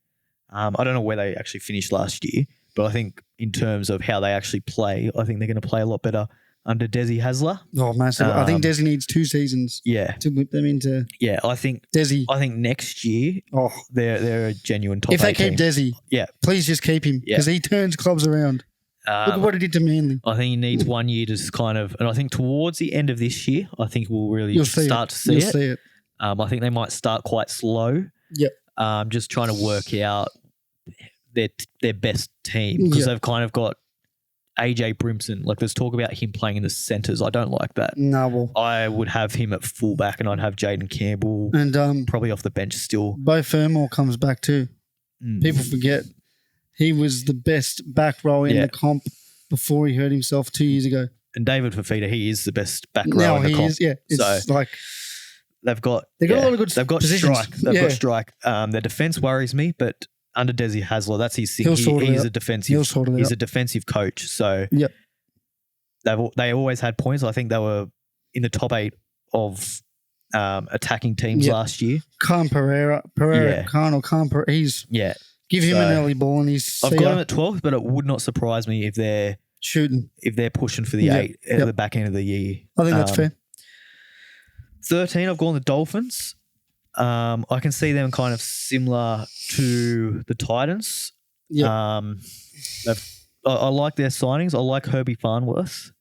Speaker 1: I don't know where they actually finished last year, but I think in terms of how they actually play, I think they're going to play a lot better under Desi Hasler.
Speaker 2: Oh, massive. I think Desi needs 2 seasons
Speaker 1: Yeah,
Speaker 2: to whip them into
Speaker 1: yeah. I think
Speaker 2: Desi.
Speaker 1: next year
Speaker 2: Oh,
Speaker 1: they're a genuine top.
Speaker 2: if they
Speaker 1: 18.
Speaker 2: keep Desi,
Speaker 1: Yeah.
Speaker 2: please just keep him
Speaker 1: Yeah.
Speaker 2: because he turns clubs around. Look at what he did to Manly.
Speaker 1: I think he needs 1 year to just kind of, and I think towards the end of this year, I think we'll really
Speaker 2: You'll see
Speaker 1: start
Speaker 2: it.
Speaker 1: to see
Speaker 2: You'll
Speaker 1: it.
Speaker 2: see it.
Speaker 1: I think they might start quite slow.
Speaker 2: Yep.
Speaker 1: Just trying to work out their best team because
Speaker 2: Yeah.
Speaker 1: they've kind of got AJ Brimson. Like, let's talk about him playing in the centres. I don't like that.
Speaker 2: No, well.
Speaker 1: I would have him at fullback, and I'd have Jaden Campbell
Speaker 2: And
Speaker 1: probably off the bench still.
Speaker 2: Bo Fermor comes back too. People forget he was the best back row in
Speaker 1: Yeah.
Speaker 2: the comp before he hurt himself 2 years ago.
Speaker 1: And David Fafita, he is the best back row
Speaker 2: Now
Speaker 1: in the
Speaker 2: he
Speaker 1: comp.
Speaker 2: is, yeah. It's
Speaker 1: So-
Speaker 2: like
Speaker 1: They've got
Speaker 2: They've got a lot of good
Speaker 1: They've got
Speaker 2: positions.
Speaker 1: strike. They've
Speaker 2: Yeah.
Speaker 1: got strike. Their defense worries me, but under Desi Hasler, that's his thing.
Speaker 2: He'll sort it
Speaker 1: He's
Speaker 2: out.
Speaker 1: a defensive.
Speaker 2: He'll sort it
Speaker 1: He's
Speaker 2: out.
Speaker 1: a defensive coach. So
Speaker 2: Yep.
Speaker 1: they always had points. I think they were in the top 8 of attacking teams
Speaker 2: Yep.
Speaker 1: last year.
Speaker 2: Khan Pereira,
Speaker 1: Yeah.
Speaker 2: Khan Pereira. He's
Speaker 1: Yeah,
Speaker 2: give him
Speaker 1: So,
Speaker 2: an early ball and he's
Speaker 1: I've got them at 12th, but it would not surprise me if they're
Speaker 2: shooting.
Speaker 1: pushing for the
Speaker 2: Yep.
Speaker 1: 8 at
Speaker 2: Yep.
Speaker 1: the back end of the year.
Speaker 2: I think that's fair.
Speaker 1: 13, I've gone the Dolphins. I can see them kind of similar to the Titans.
Speaker 2: Yep.
Speaker 1: I like their signings. I like Herbie Farnworth.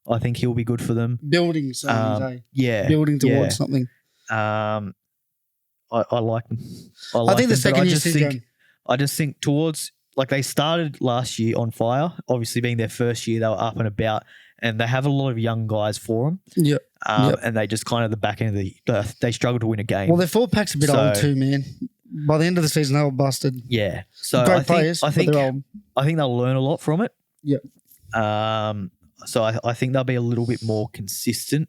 Speaker 1: I think he'll be good for them.
Speaker 2: Building something,
Speaker 1: Yeah,
Speaker 2: building towards
Speaker 1: yeah.
Speaker 2: something.
Speaker 1: I like them.
Speaker 2: I think the
Speaker 1: them, but
Speaker 2: second year
Speaker 1: think I just think towards, like, they started last year on fire. Obviously, being their first year, they were up and about, and they have a lot of young guys for them.
Speaker 2: Yeah. Yep.
Speaker 1: And they just kind of the back end of they struggle to win a game.
Speaker 2: Well, their forward pack's a bit
Speaker 1: So-
Speaker 2: old too, man. By the end of the season, they were busted.
Speaker 1: Yeah. So
Speaker 2: Great
Speaker 1: I think,
Speaker 2: players,
Speaker 1: I
Speaker 2: but
Speaker 1: think
Speaker 2: they're old.
Speaker 1: I think they'll learn a lot from it.
Speaker 2: Yep.
Speaker 1: So I think they'll be a little bit more consistent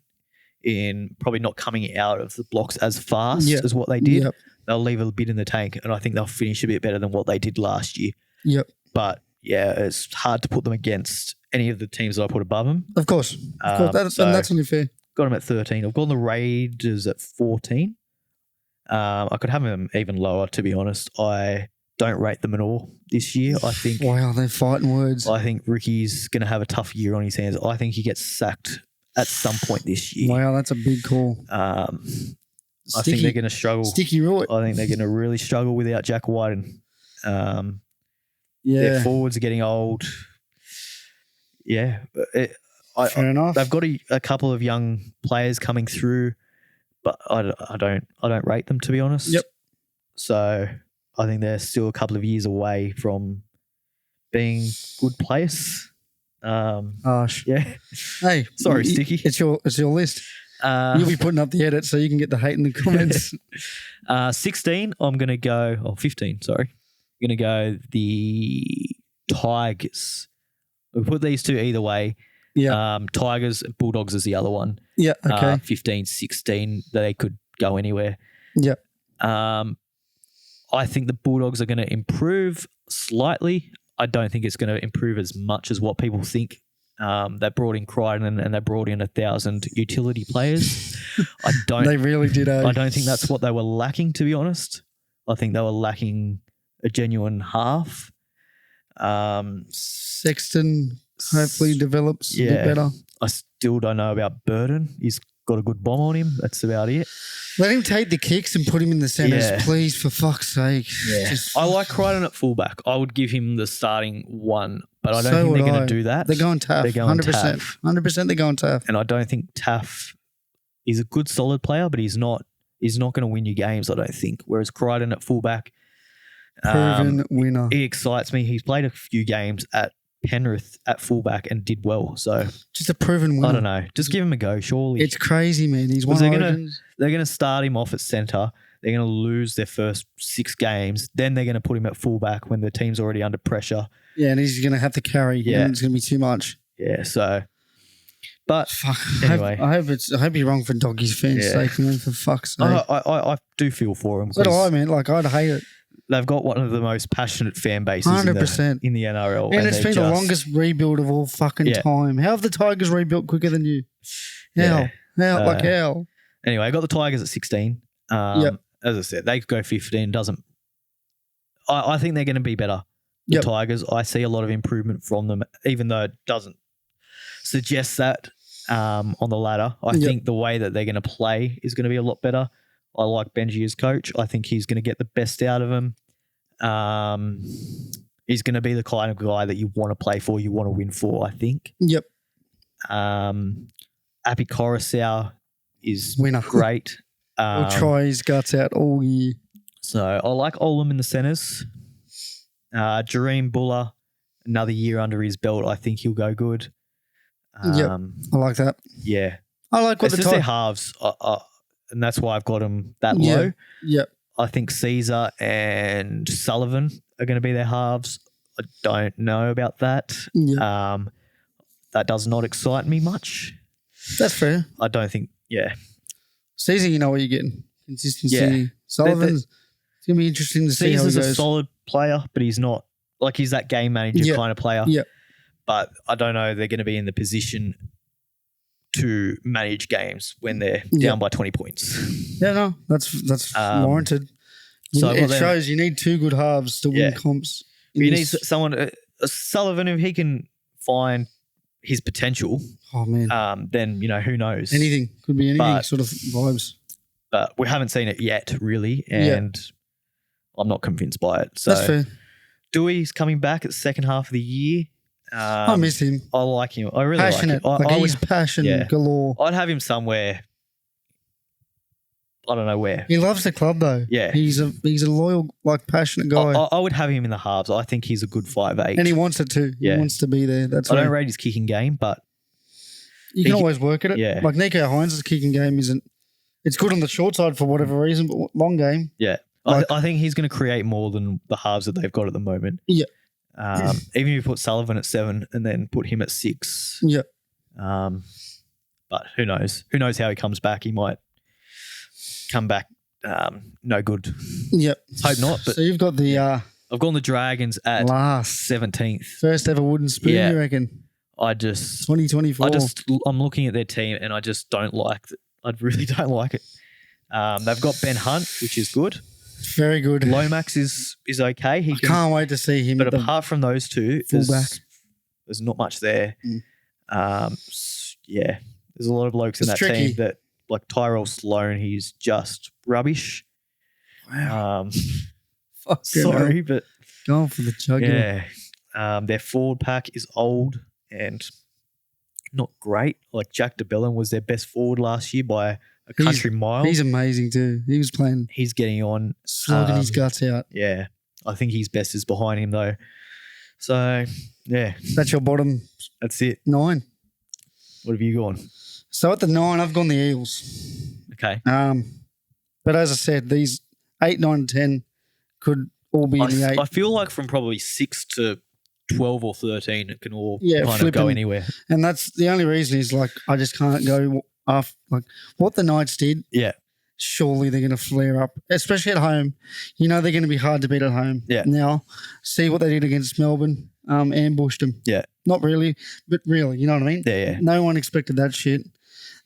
Speaker 1: in probably not coming out of the blocks as fast
Speaker 2: Yeah.
Speaker 1: as what they did.
Speaker 2: Yep.
Speaker 1: They'll leave a bit in the tank, and I think they'll finish a bit better than what they did last year.
Speaker 2: Yep.
Speaker 1: But yeah, it's hard to put them against any of the teams that I put above them.
Speaker 2: Of course. That's only fair.
Speaker 1: Got them at 13. I've gone the Raiders at 14. I could have them even lower, to be honest. I don't rate them at all this year. I think
Speaker 2: Wow, they're fighting words.
Speaker 1: Ricky's going to have a tough year on his hands. I think he gets sacked at some point this year.
Speaker 2: Wow, that's a big call.
Speaker 1: I think they're going to struggle.
Speaker 2: Sticky Roy.
Speaker 1: I think they're going to really struggle without Jack Whiten. Their
Speaker 2: Yeah.
Speaker 1: forwards are getting old. Yeah.
Speaker 2: Fair enough.
Speaker 1: They've got a couple of young players coming through, but I don't rate them, to be honest.
Speaker 2: Yep.
Speaker 1: So I think they're still a couple of years away from being good players.
Speaker 2: Harsh.
Speaker 1: Yeah.
Speaker 2: Hey,
Speaker 1: Sorry, Sticky.
Speaker 2: It's your list. You'll be putting up the edit so you can get the hate in the comments.
Speaker 1: 16, I'm going to go, 15, sorry. I'm going to go the Tigers. We'll put these two either way.
Speaker 2: Yeah.
Speaker 1: Tigers, Bulldogs is the other one.
Speaker 2: Yeah. Okay.
Speaker 1: 15, 16, they could go anywhere.
Speaker 2: Yeah.
Speaker 1: I think the Bulldogs are going to improve slightly. I don't think it's going to improve as much as what people think. They brought in Crichton and they brought in 1,000 utility players.
Speaker 2: They really did.
Speaker 1: I don't think that's what they were lacking, to be honest. I think they were lacking a genuine half.
Speaker 2: Sexton hopefully develops a bit better.
Speaker 1: I still don't know about Burton. He's got a good bomb on him. That's about it.
Speaker 2: Let him take the kicks and put him in the centres, please, for fuck's sake.
Speaker 1: Yeah. I like Crichton at fullback. I would give him the starting one, but I don't think they're going to do that.
Speaker 2: They're going Taff. They're going 100%.
Speaker 1: Taff.
Speaker 2: 100% they're going Taff.
Speaker 1: And I don't think Taff is a good, solid player, but he's not going to win you games, I don't think. Whereas Crichton at fullback,
Speaker 2: proven winner.
Speaker 1: He excites me. He's played a few games at Penrith at fullback and did well. So
Speaker 2: just a proven winner.
Speaker 1: I don't know. Just give him a go, surely.
Speaker 2: It's crazy, man. He's won Origins.
Speaker 1: They're going to start him off at centre. They're going to lose their first 6 games. Then they're going to put him at fullback when the team's already under pressure.
Speaker 2: Yeah, and he's going to have to carry. Yeah. And it's going to be too much.
Speaker 1: Yeah, so... But
Speaker 2: fuck,
Speaker 1: anyway.
Speaker 2: I hope you're wrong for Doggies fans' sake, man, for fuck's sake.
Speaker 1: I do feel for him.
Speaker 2: So do I, man. Like, I'd hate it.
Speaker 1: They've got one of the most passionate fan bases
Speaker 2: 100%.
Speaker 1: in the NRL.
Speaker 2: And it's been the longest rebuild of all fucking time. How have the Tigers rebuilt quicker than you? How? How?
Speaker 1: Anyway, I got the Tigers at 16. As I said, they could go 15. I think they're going to be better. The Tigers. I see a lot of improvement from them, even though it doesn't suggest that on the ladder. I think the way that they're going to play is going to be a lot better. I like Benji as coach. I think he's going to get the best out of him. He's going to be the kind of guy that you want to play for, you want to win for, I think.
Speaker 2: Yep.
Speaker 1: Api Coruscant is
Speaker 2: winner.
Speaker 1: Great.
Speaker 2: He'll try his guts out all year.
Speaker 1: So I like Olam in the centres. Jareem Buller, another year under his belt. I think he'll go good.
Speaker 2: I like that.
Speaker 1: Yeah.
Speaker 2: I like what
Speaker 1: it's just their halves. And that's why I've got them that low.
Speaker 2: Yep.
Speaker 1: I think Caesar and Sullivan are going to be their halves. I don't know about that.
Speaker 2: Yep.
Speaker 1: That does not excite me much.
Speaker 2: That's fair.
Speaker 1: I don't think,
Speaker 2: Caesar, you know what you're getting. Consistency. Yeah. Sullivan's, it's going to be interesting to see
Speaker 1: Caesar's
Speaker 2: how he goes.
Speaker 1: a solid player, but he's not, like he's that game manager kind of player.
Speaker 2: Yeah.
Speaker 1: But I don't know they're going to be in the position to manage games when they're down by 20 points.
Speaker 2: Yeah, no, that's warranted. It shows you need 2 good halves to win comps.
Speaker 1: You need someone, Sullivan, if he can find his potential.
Speaker 2: Oh, man.
Speaker 1: Then, who knows?
Speaker 2: Anything. Could be anything sort of vibes.
Speaker 1: But we haven't seen it yet, really, and I'm not convinced by it. So
Speaker 2: that's fair.
Speaker 1: Dewey's coming back at the second half of the year.
Speaker 2: I miss him.
Speaker 1: I like him. I really
Speaker 2: passionate.
Speaker 1: like him.
Speaker 2: He's passionate galore.
Speaker 1: I'd have him somewhere. I don't know where.
Speaker 2: He loves the club though.
Speaker 1: Yeah.
Speaker 2: He's a loyal, passionate guy.
Speaker 1: I would have him in the halves. I think he's a good 5'8".
Speaker 2: And he wants it too. He wants to be there.
Speaker 1: I don't rate his kicking game, but
Speaker 2: you can always work at it.
Speaker 1: Yeah.
Speaker 2: Like Nico Hines' kicking game isn't. It's good on the short side for whatever reason, but long game.
Speaker 1: Yeah. I think he's going to create more than the halves that they've got at the moment.
Speaker 2: Yeah.
Speaker 1: Even if you put Sullivan at 7 and then put him at 6.
Speaker 2: Yeah.
Speaker 1: But who knows? Who knows how he comes back? He might come back no good.
Speaker 2: Yep.
Speaker 1: Hope not. But
Speaker 2: so you've got the
Speaker 1: I've gone the Dragons at
Speaker 2: last
Speaker 1: 17th.
Speaker 2: First ever wooden spoon, you reckon? 2024.
Speaker 1: I'm looking at their team and I just don't like it. I really don't like it. They've got Ben Hunt, which is good.
Speaker 2: Very good.
Speaker 1: Lomax is okay. I
Speaker 2: can't wait to see him.
Speaker 1: But apart from those two, there's not much there. There's a lot of blokes in that team that, like Tyrell Sloan, he's just rubbish.
Speaker 2: Wow.
Speaker 1: Sorry, but
Speaker 2: going for the jugular.
Speaker 1: Yeah. Their forward pack is old and not great. Like Jack DeBellin was their best forward last year by a country mile.
Speaker 2: He's amazing too. He was playing.
Speaker 1: He's getting on.
Speaker 2: Slugging his guts out.
Speaker 1: Yeah. I think his best is behind him though. So, Yeah,
Speaker 2: That's your bottom
Speaker 1: that's it.
Speaker 2: 9.
Speaker 1: What have you gone?
Speaker 2: So at the 9, I've gone the Eagles.
Speaker 1: Okay.
Speaker 2: But as I said, these 8, 9, and 10 could all be in the 8.
Speaker 1: I feel like from probably 6 to 12 or 13, it can all kind of
Speaker 2: flipping.
Speaker 1: go anywhere.
Speaker 2: And that's the only reason is like I just can't go after like what the Knights did.
Speaker 1: Yeah.
Speaker 2: Surely they're going to flare up, especially at home. You know they're going to be hard to beat at home.
Speaker 1: Yeah.
Speaker 2: Now, see what they did against Melbourne. Ambushed them.
Speaker 1: Yeah.
Speaker 2: Not really, but really, you know what I mean?
Speaker 1: Yeah.
Speaker 2: No one expected that shit.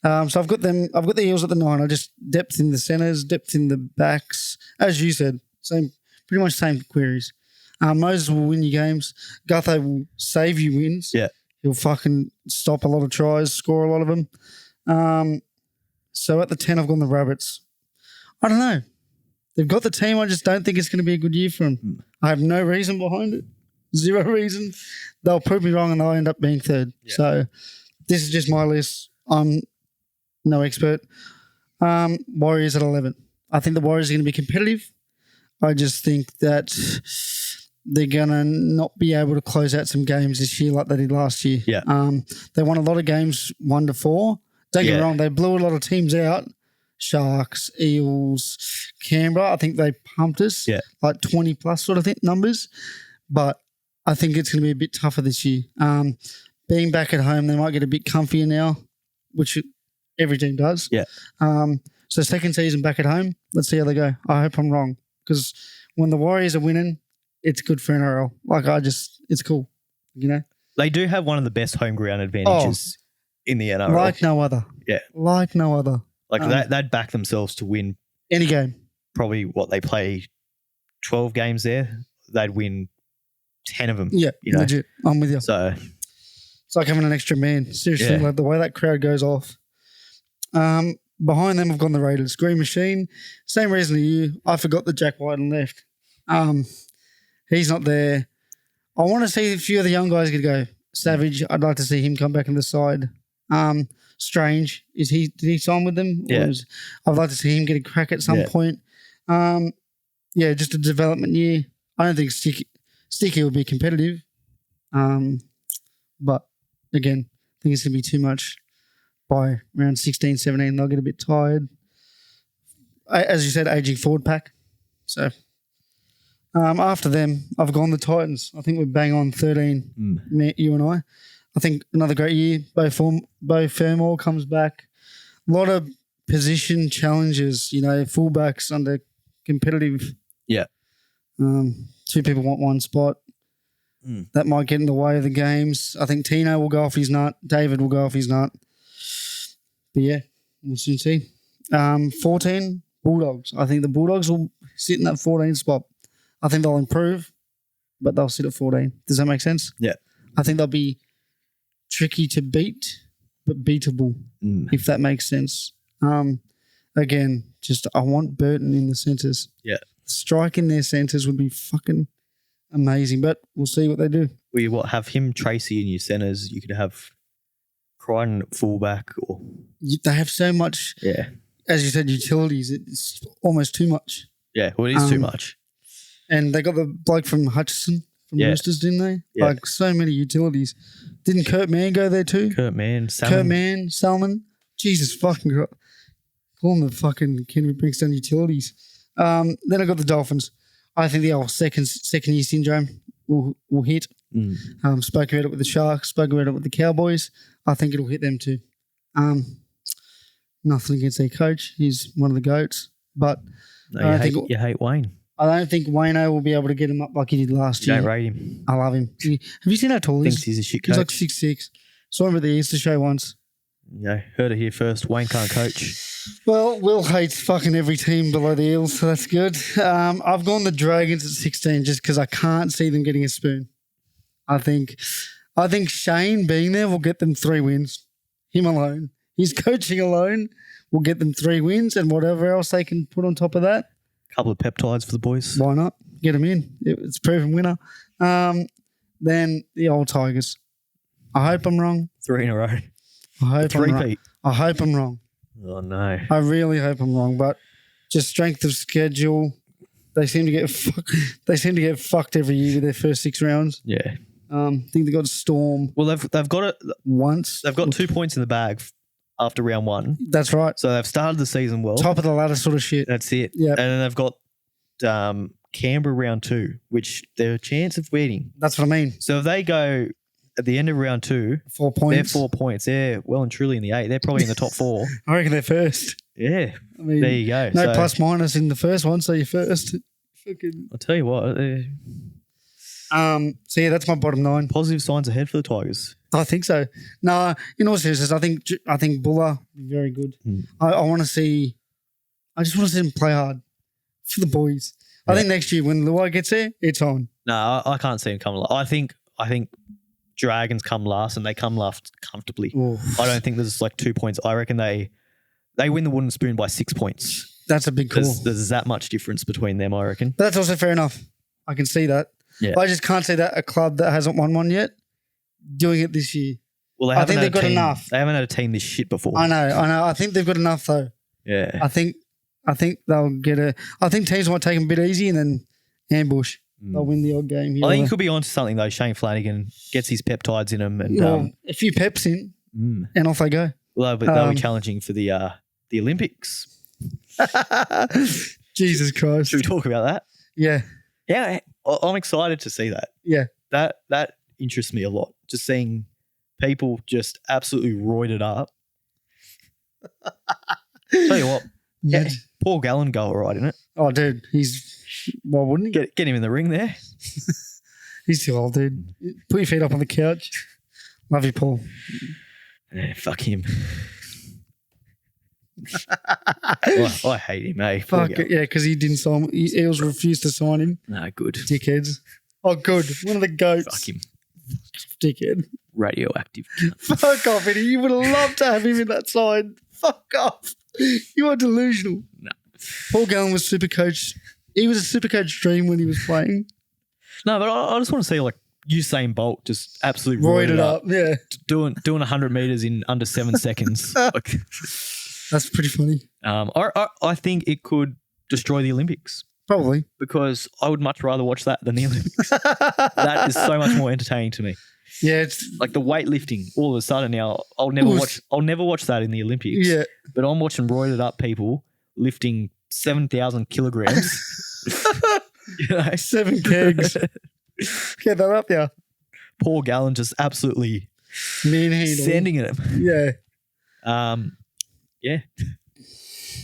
Speaker 2: So I've got them. I've got the Eels at the 9. I just depth in the centres, depth in the backs, as you said. Pretty much same queries. Moses will win you games. Gutho will save you wins.
Speaker 1: Yeah.
Speaker 2: He'll fucking stop a lot of tries, score a lot of them. So at the 10, I've gone the Rabbits. I don't know. They've got the team. I just don't think it's going to be a good year for them. I have no reason behind it. Zero reason. They'll prove me wrong and they'll end up being 3rd.
Speaker 1: Yeah.
Speaker 2: So this is just my list. I'm no expert. Warriors at 11. I think the Warriors are going to be competitive. I just think that they're going to not be able to close out some games this year like they did last year.
Speaker 1: Yeah.
Speaker 2: They won a lot of games 1-4. Don't get me wrong, they blew a lot of teams out. Sharks, Eels, Canberra. I think they pumped us like 20 plus sort of numbers. But I think it's going to be a bit tougher this year. Being back at home, they might get a bit comfier now, which every team does.
Speaker 1: Yeah.
Speaker 2: So second season back at home, let's see how they go. I hope I'm wrong because when the Warriors are winning, it's good for NRL. Like it's cool, you know.
Speaker 1: They do have one of the best home ground advantages in the NRL.
Speaker 2: Like no other.
Speaker 1: Yeah.
Speaker 2: Like no other.
Speaker 1: Like they'd back themselves to win
Speaker 2: any game.
Speaker 1: Probably what they play 12 games there. They'd win 10 of them.
Speaker 2: Yeah,
Speaker 1: you know?
Speaker 2: legit. I'm with you.
Speaker 1: So
Speaker 2: it's like having an extra man. Seriously, like the way that crowd goes off. Behind them, I've gone the Raiders. Green Machine. Same reason to you. I forgot that Jack Whiten left. He's not there. I want to see a few of the young guys get go. Savage, I'd like to see him come back on the side. Strange, did he sign with them?
Speaker 1: Yeah.
Speaker 2: I'd like to see him get a crack at some point. Just a development year. I don't think Sticky will be competitive. But again, I think it's going to be too much by around 16, 17. They'll get a bit tired. As you said, aging forward pack. So after them, I've gone the Titans. I think we're bang on 13, you and I. I think another great year. Bo Fermor comes back. A lot of position challenges, fullbacks under competitive.
Speaker 1: Yeah.
Speaker 2: 2 people want one spot. That might get in the way of the games. I think Tino will go off his nut. David will go off his nut. But yeah, we'll soon see. 14, Bulldogs. I think the Bulldogs will sit in that 14 spot. I think they'll improve, but they'll sit at 14. Does that make sense?
Speaker 1: Yeah.
Speaker 2: I think they'll be tricky to beat, but beatable, if that makes sense. Again, I want Burton in the centres.
Speaker 1: Yeah.
Speaker 2: Strike in their centres would be fucking amazing, but we'll see what they do.
Speaker 1: You have him, Tracy, in your centres. You could have Crichton at fullback, or
Speaker 2: they have so much.
Speaker 1: Yeah,
Speaker 2: as you said, utilities. It's almost too much.
Speaker 1: Yeah, well, it is too much.
Speaker 2: And they got the bloke from Hutchison from Roosters, didn't they?
Speaker 1: Yeah.
Speaker 2: Like so many utilities. Didn't Kurt Mann go there too?
Speaker 1: Kurt Mann,
Speaker 2: Salmon. Jesus fucking God. Call them the fucking Henry Brinkstone utilities. Then I got the Dolphins. I think the old second year syndrome will hit. Spoke about it with the Sharks. Spoke about it with the Cowboys. I think it'll hit them too. Nothing against their coach. He's one of the GOATs. But
Speaker 1: you hate Wayne.
Speaker 2: I don't think Wayno will be able to get him up like he did last year.
Speaker 1: Don't rate him.
Speaker 2: I love him. Have you seen how tall he is?
Speaker 1: Thinks he's a shit coach.
Speaker 2: He's like 6'6". Saw him at the Easter show once.
Speaker 1: Heard it here first. Wayne can't coach.
Speaker 2: Well, Will hates fucking every team below the Eels, so that's good. I've gone the Dragons at 16 just because I can't see them getting a spoon. I think Shane being there will get them 3 wins. Him alone. His coaching alone will get them 3 wins and whatever else they can put on top of that.
Speaker 1: Couple of peptides for the boys.
Speaker 2: Why not? Get them in. It's a proven winner. Then the old Tigers. I hope I'm wrong.
Speaker 1: 3 in a row.
Speaker 2: I hope I'm wrong. I hope I'm wrong.
Speaker 1: Oh, no.
Speaker 2: I really hope I'm wrong, but just strength of schedule. They seem to get fucked every year with their first 6 rounds.
Speaker 1: Yeah.
Speaker 2: I think they got Storm
Speaker 1: Well, they've got it.
Speaker 2: once.
Speaker 1: They've got 2 points in the bag after round 1,
Speaker 2: That's right.
Speaker 1: so they've started the season well.
Speaker 2: Top of the ladder sort of shit.
Speaker 1: That's it.
Speaker 2: Yeah.
Speaker 1: And then they've got Canberra round 2, which they're a chance of winning.
Speaker 2: That's what I mean.
Speaker 1: So if they go at the end of round 2,
Speaker 2: 4 points.
Speaker 1: they're 4 points. They're well and truly in the 8. They're probably in the top 4.
Speaker 2: I reckon they're first.
Speaker 1: Yeah.
Speaker 2: I mean,
Speaker 1: There you go.
Speaker 2: no
Speaker 1: So,
Speaker 2: plus minus in the first one, so you're first. Fucking.
Speaker 1: I'll tell you what,
Speaker 2: So yeah, that's my bottom 9.
Speaker 1: positive signs ahead for the Tigers.
Speaker 2: I think so. No, in all seriousness, I think Buller very good. I want to see. I just want to see him play hard for the boys. I
Speaker 1: Yeah.
Speaker 2: think next year when Luai gets there, it's on.
Speaker 1: No, I can't see him come last. I think Dragons come last and they come last comfortably.
Speaker 2: Ooh,
Speaker 1: I don't think there's like 2 points. I reckon they win the wooden spoon by 6 points.
Speaker 2: that's a big call.
Speaker 1: There's that much difference between them, I reckon.
Speaker 2: But that's also fair enough. I can see that.
Speaker 1: Yeah.
Speaker 2: I just can't see that a club that hasn't won one yet doing it this year.
Speaker 1: Well, they
Speaker 2: I
Speaker 1: haven't
Speaker 2: think
Speaker 1: had
Speaker 2: they've got
Speaker 1: a team,
Speaker 2: enough.
Speaker 1: They haven't had a team this shit before.
Speaker 2: I know. I think they've got enough though.
Speaker 1: Yeah.
Speaker 2: I think they'll get a. I think teams might take them a bit easy and then ambush. They'll win the odd game.
Speaker 1: I think he could be onto something though. Shane Flanagan gets his peptides in him, and
Speaker 2: a few peps in and off they go.
Speaker 1: they'll be challenging for the Olympics.
Speaker 2: Jesus Christ.
Speaker 1: Should we talk about that?
Speaker 2: Yeah.
Speaker 1: Yeah, I'm excited to see that.
Speaker 2: Yeah.
Speaker 1: That interests me a lot. Just seeing people just absolutely roided up. Tell you what,
Speaker 2: Yeah.
Speaker 1: Paul Gallen go all right in it.
Speaker 2: Oh, dude. Why wouldn't he?
Speaker 1: Get him in the ring there.
Speaker 2: He's too old, dude. Put your feet up on the couch. Love you, Paul.
Speaker 1: Yeah, fuck him. I hate him, eh? Paul
Speaker 2: Fuck
Speaker 1: Gallen.
Speaker 2: it. Yeah, because he didn't sign. Eels refused to sign him.
Speaker 1: No, good.
Speaker 2: Dickheads. Oh, good. One of the goats.
Speaker 1: Fuck him.
Speaker 2: Dickhead.
Speaker 1: Radioactive.
Speaker 2: Fuck off, Eddie. You would have loved to have him in that side. Fuck off. You are delusional.
Speaker 1: No.
Speaker 2: Paul Gallen was super coach. He was a super coach dream when he was playing.
Speaker 1: No, but I just want to see like Usain Bolt just absolutely
Speaker 2: Roided up. Yeah.
Speaker 1: doing 100 meters in under 7 seconds. Like,
Speaker 2: That's pretty funny.
Speaker 1: I think it could destroy the Olympics
Speaker 2: Probably.
Speaker 1: because I would much rather watch that than the Olympics. That is so much more entertaining to me.
Speaker 2: Yeah, it's
Speaker 1: Like the weightlifting, all of a sudden now I'll never watch that in the Olympics.
Speaker 2: yeah.
Speaker 1: But I'm watching roided up people lifting 7,000 kilograms. You know?
Speaker 2: 7 kegs. Get that up, yeah.
Speaker 1: Paul Gallen just absolutely
Speaker 2: Manhandle.
Speaker 1: sending it.
Speaker 2: Yeah.
Speaker 1: Yeah.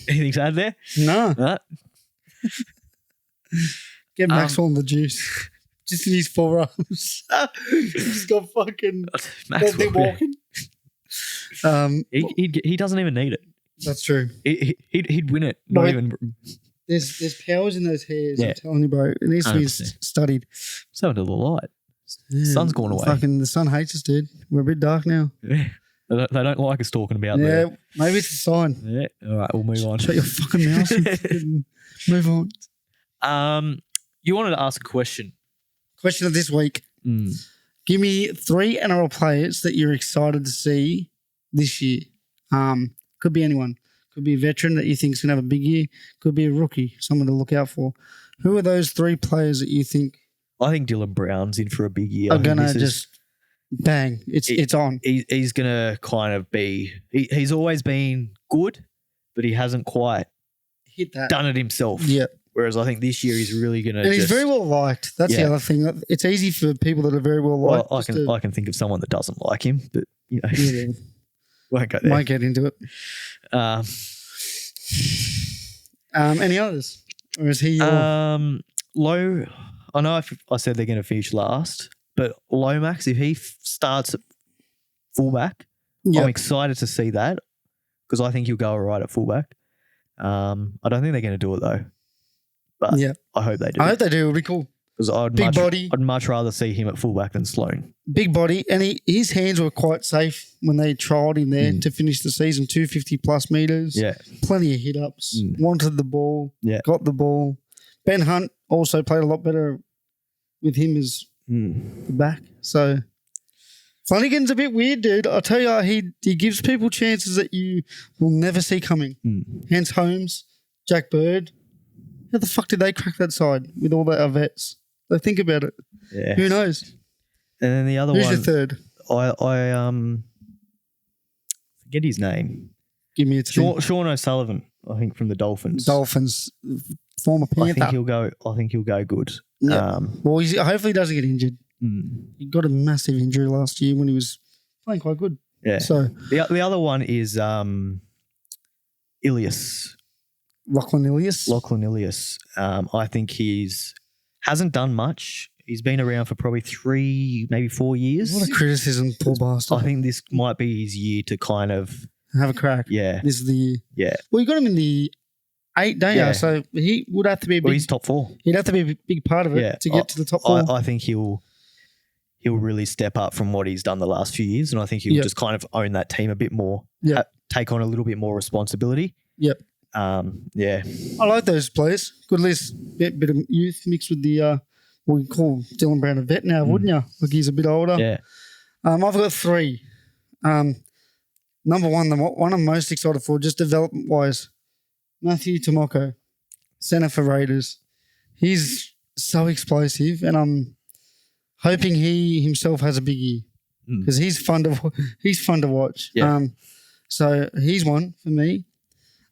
Speaker 1: Anything to add there?
Speaker 2: No.
Speaker 1: No?
Speaker 2: Get Maxwell on the juice. Just in his forearms. He's got fucking
Speaker 1: Maxwell,
Speaker 2: walking.
Speaker 1: he doesn't even need it.
Speaker 2: That's true.
Speaker 1: He'd win it. Not
Speaker 2: Well,
Speaker 1: even.
Speaker 2: There's powers in those hairs.
Speaker 1: Yeah.
Speaker 2: I'm telling you, bro. It needs to be
Speaker 1: 100%.
Speaker 2: studied.
Speaker 1: So into the light.
Speaker 2: Yeah,
Speaker 1: Sun's gone away.
Speaker 2: Fucking the sun hates us, dude. We're a bit dark now.
Speaker 1: Yeah. They don't like us talking about
Speaker 2: Yeah,
Speaker 1: that.
Speaker 2: maybe it's a sign.
Speaker 1: Yeah. All right, we'll move on.
Speaker 2: Shut your fucking mouth and fucking move on.
Speaker 1: You wanted to ask a question.
Speaker 2: Question of this week. Give me 3 NRL players that you're excited to see this year. Could be anyone. Could be a veteran that you think is going to have a big year. Could be a rookie, someone to look out for. Who are those 3 players that you think
Speaker 1: I think Dylan Brown's in for a big year.
Speaker 2: are going to just bang? It's on.
Speaker 1: He's going to kind of be. He's always been good, but he hasn't quite
Speaker 2: Hit that.
Speaker 1: done it himself.
Speaker 2: Yeah.
Speaker 1: Whereas I think this year he's really going to.
Speaker 2: And he's very well liked. That's the
Speaker 1: Yeah.
Speaker 2: other thing. It's easy for people that are very well
Speaker 1: Well,
Speaker 2: liked.
Speaker 1: I can think of someone that doesn't like him, but you know,
Speaker 2: Yeah,
Speaker 1: won't go there.
Speaker 2: might get into it. Any others? Or is he your...
Speaker 1: Low. I know I said they're going to finish last, but Lomax, if he starts at fullback,
Speaker 2: Yep.
Speaker 1: I'm excited to see that because I think he'll go all right at fullback. I don't think they're going to do it though, but
Speaker 2: Yeah.
Speaker 1: I hope they do
Speaker 2: I hope they do. It'll be cool.
Speaker 1: because
Speaker 2: Big body.
Speaker 1: I'd much rather see him at fullback than Sloan.
Speaker 2: Big body. And his hands were quite safe when they trialled him there to finish the season. 250 plus metres.
Speaker 1: Yeah,
Speaker 2: Plenty of hit-ups. Wanted the ball.
Speaker 1: Yeah.
Speaker 2: Got the ball. Ben Hunt also played a lot better with him as the back. So Flanagan's a bit weird, dude. I'll tell you, he gives people chances that you will never see coming. Hence Holmes, Jack Bird. How the fuck did they crack that side with all their vets? They think about it.
Speaker 1: yeah.
Speaker 2: Who knows?
Speaker 1: And then the other
Speaker 2: Who's
Speaker 1: one,
Speaker 2: your third?
Speaker 1: I forget his name.
Speaker 2: Give me a team.
Speaker 1: Sean O'Sullivan, I think, from the Dolphins.
Speaker 2: Dolphins, former
Speaker 1: I think
Speaker 2: Panther.
Speaker 1: he'll go good.
Speaker 2: Yeah. Well, hopefully he doesn't get injured. He got a massive injury last year when he was playing quite good.
Speaker 1: Yeah.
Speaker 2: So
Speaker 1: the other one is Ilias.
Speaker 2: Lachlan Ilias.
Speaker 1: Lachlan Ilias. I think hasn't done much. He's been around for probably 3, maybe 4 years.
Speaker 2: What a criticism, poor bastard.
Speaker 1: I think this might be his year to kind of
Speaker 2: Have a crack.
Speaker 1: yeah.
Speaker 2: This is the year.
Speaker 1: Yeah.
Speaker 2: Well, you got him in the 8, don't
Speaker 1: Yeah.
Speaker 2: you? So he would have to be a
Speaker 1: Well,
Speaker 2: big.
Speaker 1: he's top 4.
Speaker 2: He'd have to be a big part of it
Speaker 1: Yeah.
Speaker 2: to get to the top 4.
Speaker 1: I think he'll really step up from what he's done the last few years, and I think he'll
Speaker 2: Yep.
Speaker 1: just kind of own that team a bit more.
Speaker 2: Yep.
Speaker 1: Take on a little bit more responsibility.
Speaker 2: Yep.
Speaker 1: Yeah.
Speaker 2: I like those players. Good list. Bit of youth mixed with the we call Dylan Brown a vet now, wouldn't you? Like he's a bit older.
Speaker 1: Yeah.
Speaker 2: I've got 3. Number one, the one I'm most excited for, just development wise, Matthew Tomoko, centre for Raiders. He's so explosive, and I'm hoping he himself has a big year because he's fun to watch.
Speaker 1: Yeah.
Speaker 2: So he's one for me.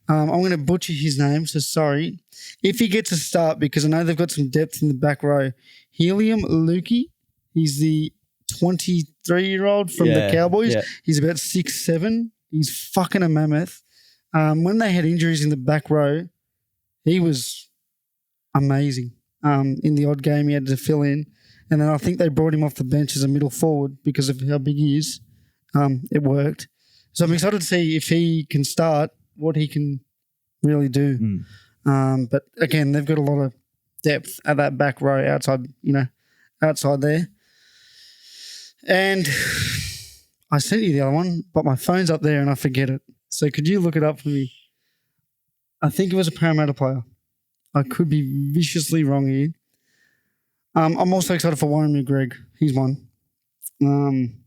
Speaker 2: I'm going to butcher his name, so sorry. If he gets a start, because I know they've got some depth in the back row, Helium Lukey, he's the 23-year-old from the Cowboys.
Speaker 1: Yeah.
Speaker 2: He's about 6'7". He's fucking a mammoth. When they had injuries in the back row, he was amazing. In the odd game he had to fill in. And then I think they brought him off the bench as a middle forward because of how big he is. It worked. So I'm excited to see if he can start, what he can really do. But again, they've got a lot of depth at that back row outside there. And I sent you the other one, but my phone's up there and I forget it. So could you look it up for me? I think it was a Parramatta player. I could be viciously wrong here. I'm also excited for Warren McGregor. He's one. Warren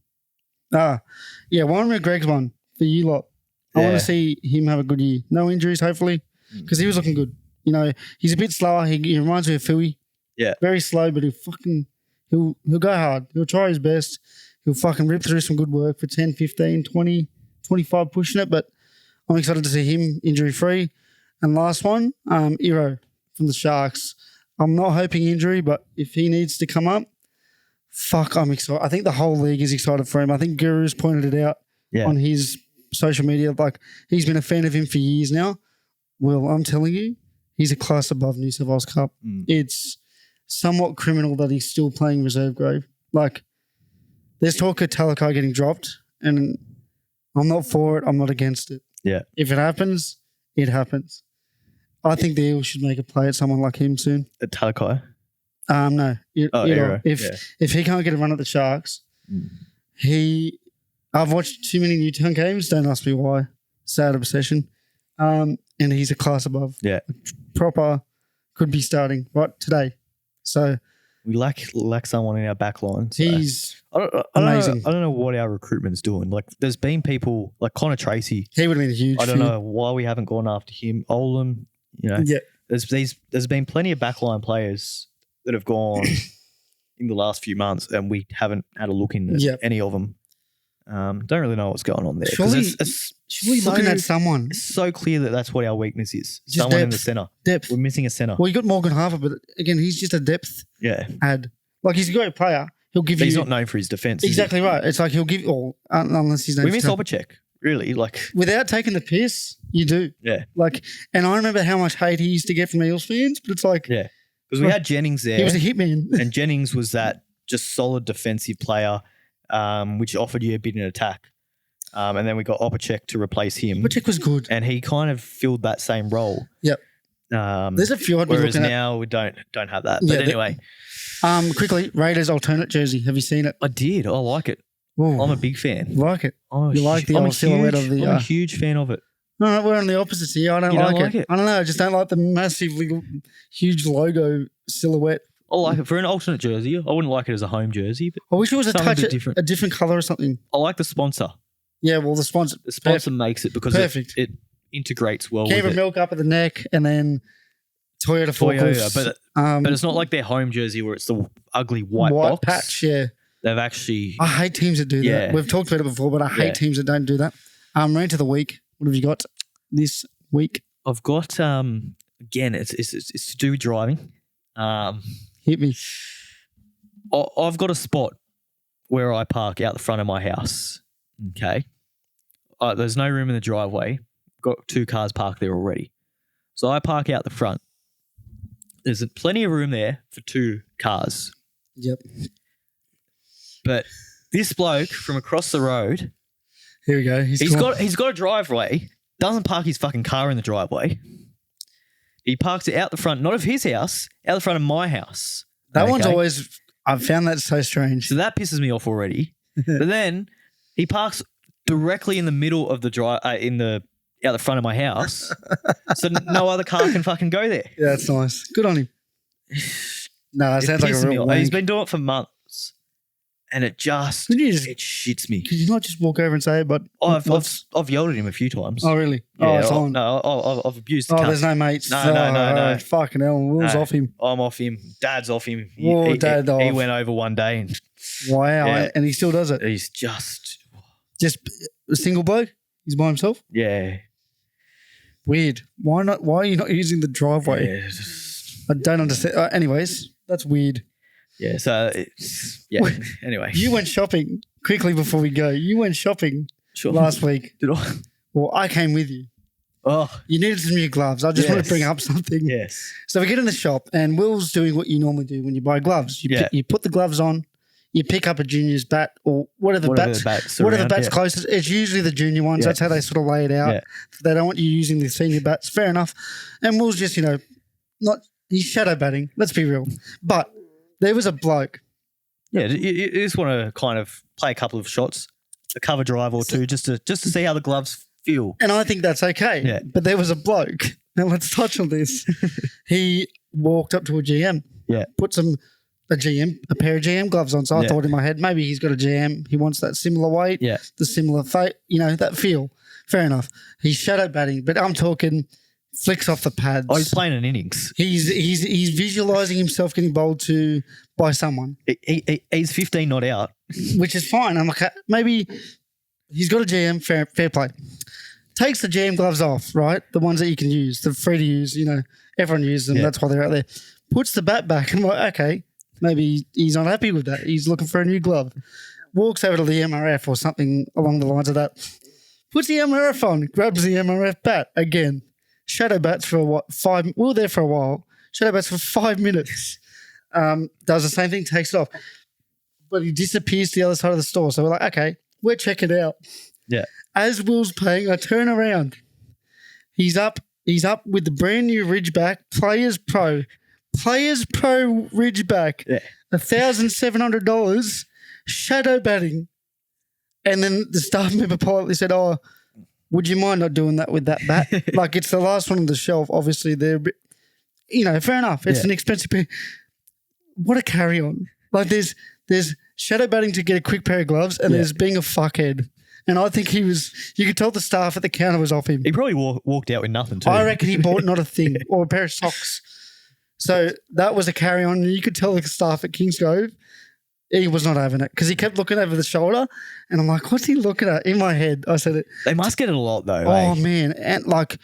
Speaker 2: McGregor's one for you lot. I want to see him have a good year. No injuries, hopefully, because he was looking good. You know, he's a bit slower. He reminds me of Philly. Yeah. Very slow, but he'll go hard. He'll try his best. He'll fucking rip through some good work for 10, 15, 20, 25 pushing it. But I'm excited to see him injury-free. And last one, Iro from the Sharks. I'm not hoping injury, but if he needs to come up, I'm excited. I think the whole league is excited for him. I think Guru's pointed it out on his social media. Like, he's been a fan of him for years now. Well, I'm telling you, he's a class above New South Wales Cup. It's somewhat criminal that he's still playing reserve grade. Like, there's talk of Talakai getting dropped, and I'm not for it. I'm not against it.
Speaker 1: Yeah.
Speaker 2: If it happens, it happens. I think the Eagles should make a play at someone like him soon.
Speaker 1: At Talakai?
Speaker 2: No.
Speaker 1: Iro.
Speaker 2: If he can't get a run at the Sharks, I've watched too many Newtown games. Don't ask me why. Sad obsession. And he's a class above.
Speaker 1: Yeah.
Speaker 2: Proper could be starting right today. So
Speaker 1: we lack someone in our back line. So
Speaker 2: he's
Speaker 1: amazing. I don't know what our recruitment's doing. Like, there's been people like Connor Tracy.
Speaker 2: He would have been huge.
Speaker 1: I don't know why we haven't gone after him. Olam, there's been plenty of backline players that have gone in the last few months, and we haven't had a look in any of them. Don't really know what's going on there.
Speaker 2: Surely looking at someone.
Speaker 1: It's so clear that that's what our weakness is.
Speaker 2: Just
Speaker 1: someone
Speaker 2: depth.
Speaker 1: in the centre.
Speaker 2: Depth.
Speaker 1: We're missing a centre.
Speaker 2: Well, you got Morgan Harper, but again, he's just a depth ad. Like, he's a great player. He'll give
Speaker 1: but
Speaker 2: you.
Speaker 1: he's not known for his defence.
Speaker 2: Exactly right. It's like he'll give unless he's.
Speaker 1: We miss Opacek, really. Like,
Speaker 2: without taking the piss, you do.
Speaker 1: Yeah.
Speaker 2: Like, and I remember how much hate he used to get from Eels fans, but it's like.
Speaker 1: Yeah. Because we had Jennings there.
Speaker 2: He was a hitman.
Speaker 1: And Jennings was that just solid defensive player, which offered you a bit in attack. And then we got Opacek to replace him.
Speaker 2: Opacek was good.
Speaker 1: And he kind of filled that same role.
Speaker 2: Yep. There's a few I'd be
Speaker 1: whereas
Speaker 2: looking
Speaker 1: now we don't have that.
Speaker 2: Yeah,
Speaker 1: but anyway.
Speaker 2: Quickly, Raiders alternate jersey. Have you seen it?
Speaker 1: I did. I like it.
Speaker 2: Ooh,
Speaker 1: I'm a big fan.
Speaker 2: Like it. You like the old silhouette of the...
Speaker 1: I'm a huge fan of it.
Speaker 2: No, we're on the opposites here. I don't like it. I don't know. I just don't like the massively huge logo silhouette.
Speaker 1: I like it for an alternate jersey. I wouldn't like it as a home jersey. But
Speaker 2: I wish it was
Speaker 1: different.
Speaker 2: a different colour or something.
Speaker 1: I like the sponsor.
Speaker 2: Yeah, well, the sponsor.
Speaker 1: The sponsor makes it because it integrates well
Speaker 2: Kiva
Speaker 1: with it.
Speaker 2: Milk up at the neck and then Toyota.
Speaker 1: But it's not like their home jersey where it's the ugly white box.
Speaker 2: patch, yeah.
Speaker 1: they've actually.
Speaker 2: I hate teams that do
Speaker 1: Yeah.
Speaker 2: that. We've talked about it before, but I hate
Speaker 1: Yeah.
Speaker 2: teams that don't do that. Rant of the week. What have you got this week?
Speaker 1: I've got again. It's to do with driving.
Speaker 2: Hit me.
Speaker 1: I've got a spot where I park out the front of my house. Okay. There's no room in the driveway. Got 2 cars parked there already. So I park out the front. There's plenty of room there for 2 cars.
Speaker 2: Yep.
Speaker 1: But this bloke from across the road,
Speaker 2: Here we go.
Speaker 1: he's got a driveway, doesn't park his fucking car in the driveway. He parks it out the front, not of his house, out the front of my house.
Speaker 2: that one's
Speaker 1: Okay?
Speaker 2: always. I've found that so strange.
Speaker 1: So that pisses me off already. But then he parks directly in the middle of the out the front of my house, so no other car can fucking go there.
Speaker 2: Yeah, that's nice. Good on him. No, that
Speaker 1: It
Speaker 2: sounds like a
Speaker 1: pisses me
Speaker 2: real
Speaker 1: off. He's
Speaker 2: wank.
Speaker 1: been doing it for months, and it just
Speaker 2: Could you just-
Speaker 1: it shits me.
Speaker 2: Could you not just walk over and say, but
Speaker 1: I've yelled at him a few times.
Speaker 2: oh really?
Speaker 1: Yeah,
Speaker 2: Oh, it's on.
Speaker 1: No, I've abused the
Speaker 2: Oh,
Speaker 1: cunt.
Speaker 2: there's no mates.
Speaker 1: No.
Speaker 2: Fucking hell. Will's
Speaker 1: No.
Speaker 2: off him.
Speaker 1: I'm off him. Dad's off him.
Speaker 2: Whoa, Dad
Speaker 1: he
Speaker 2: off.
Speaker 1: went over one day and
Speaker 2: Wow.
Speaker 1: Yeah.
Speaker 2: And he still does it.
Speaker 1: he's just
Speaker 2: Just a single bloke? He's by himself?
Speaker 1: yeah.
Speaker 2: Weird. Why not? Why are you not using the driveway?
Speaker 1: Yeah, just-
Speaker 2: I don't understand. Anyways, that's weird.
Speaker 1: yeah. So yeah. Anyway,
Speaker 2: You went shopping quickly before we go. You went shopping
Speaker 1: sure.
Speaker 2: last week.
Speaker 1: Did I?
Speaker 2: Well, I came with you.
Speaker 1: Oh
Speaker 2: You needed some new gloves. I just want
Speaker 1: Yes.
Speaker 2: to bring up something.
Speaker 1: yes.
Speaker 2: So we get in the shop and Will's doing what you normally do when you buy gloves.
Speaker 1: Yeah.
Speaker 2: You put the gloves on, you pick up a junior's bat or whatever
Speaker 1: Whatever
Speaker 2: bats,
Speaker 1: the bats
Speaker 2: whatever
Speaker 1: around,
Speaker 2: bat's
Speaker 1: yeah.
Speaker 2: closest. It's usually the junior ones.
Speaker 1: Yeah.
Speaker 2: That's how they sort of lay it out.
Speaker 1: Yeah.
Speaker 2: They don't want you using the senior bats. Fair enough. And Will's just, he's shadow batting. Let's be real. But there was a bloke.
Speaker 1: Yeah, you just want to kind of play a couple of shots, a cover drive or two, just to see how the gloves feel.
Speaker 2: And I think that's okay.
Speaker 1: Yeah.
Speaker 2: But there was a bloke. Now let's touch on this. He walked up to a GM.
Speaker 1: Yeah.
Speaker 2: Put a pair of GM gloves on. So I
Speaker 1: Yeah.
Speaker 2: thought in my head, maybe he's got a GM. He wants that similar weight,
Speaker 1: Yeah.
Speaker 2: the similar that feel. Fair enough. He's shadow batting, but I'm talking flicks off the pads.
Speaker 1: Oh, he's playing an innings.
Speaker 2: He's visualizing himself getting bowled to by someone,
Speaker 1: He's 15 not out.
Speaker 2: which is fine. I'm like, maybe he's got a GM. Fair play. Takes the GM gloves off, right? The ones that you can use, the free to use. Everyone uses them.
Speaker 1: Yeah.
Speaker 2: That's why they're out there. Puts the bat back. I'm like, okay, maybe he's unhappy with that. He's looking for a new glove. Walks over to the MRF or something along the lines of that. Puts the MRF on. Grabs the MRF bat again. Shadow bats for what? We were there for a while. Shadow bats for 5 minutes. Does the same thing, takes it off. But he disappears to the other side of the store. So we're like, okay, we're checking it out.
Speaker 1: Yeah.
Speaker 2: As Will's paying, I turn around. He's up with the brand new Ridgeback Players Pro Ridgeback.
Speaker 1: Yeah.
Speaker 2: $1,700 shadow batting. And then the staff member politely said, "Oh, would you mind not doing that with that bat? Like it's the last one on the shelf. Obviously, they're a bit, fair enough. It's
Speaker 1: Yeah.
Speaker 2: an expensive pair. What a carry on. Like there's shadow batting to get a quick pair of gloves and
Speaker 1: Yeah.
Speaker 2: there's being a fuckhead. And I think you could tell the staff at the counter was off him.
Speaker 1: He probably walked out with nothing too.
Speaker 2: I reckon he bought not a thing or a pair of socks. So that was a carry on. You could tell the staff at Kingsgrove, he was not having it because he kept looking over the shoulder. And I'm like, what's he looking at? In my head, I said it.
Speaker 1: They must get it a lot though.
Speaker 2: Oh,
Speaker 1: eh?
Speaker 2: man. And like,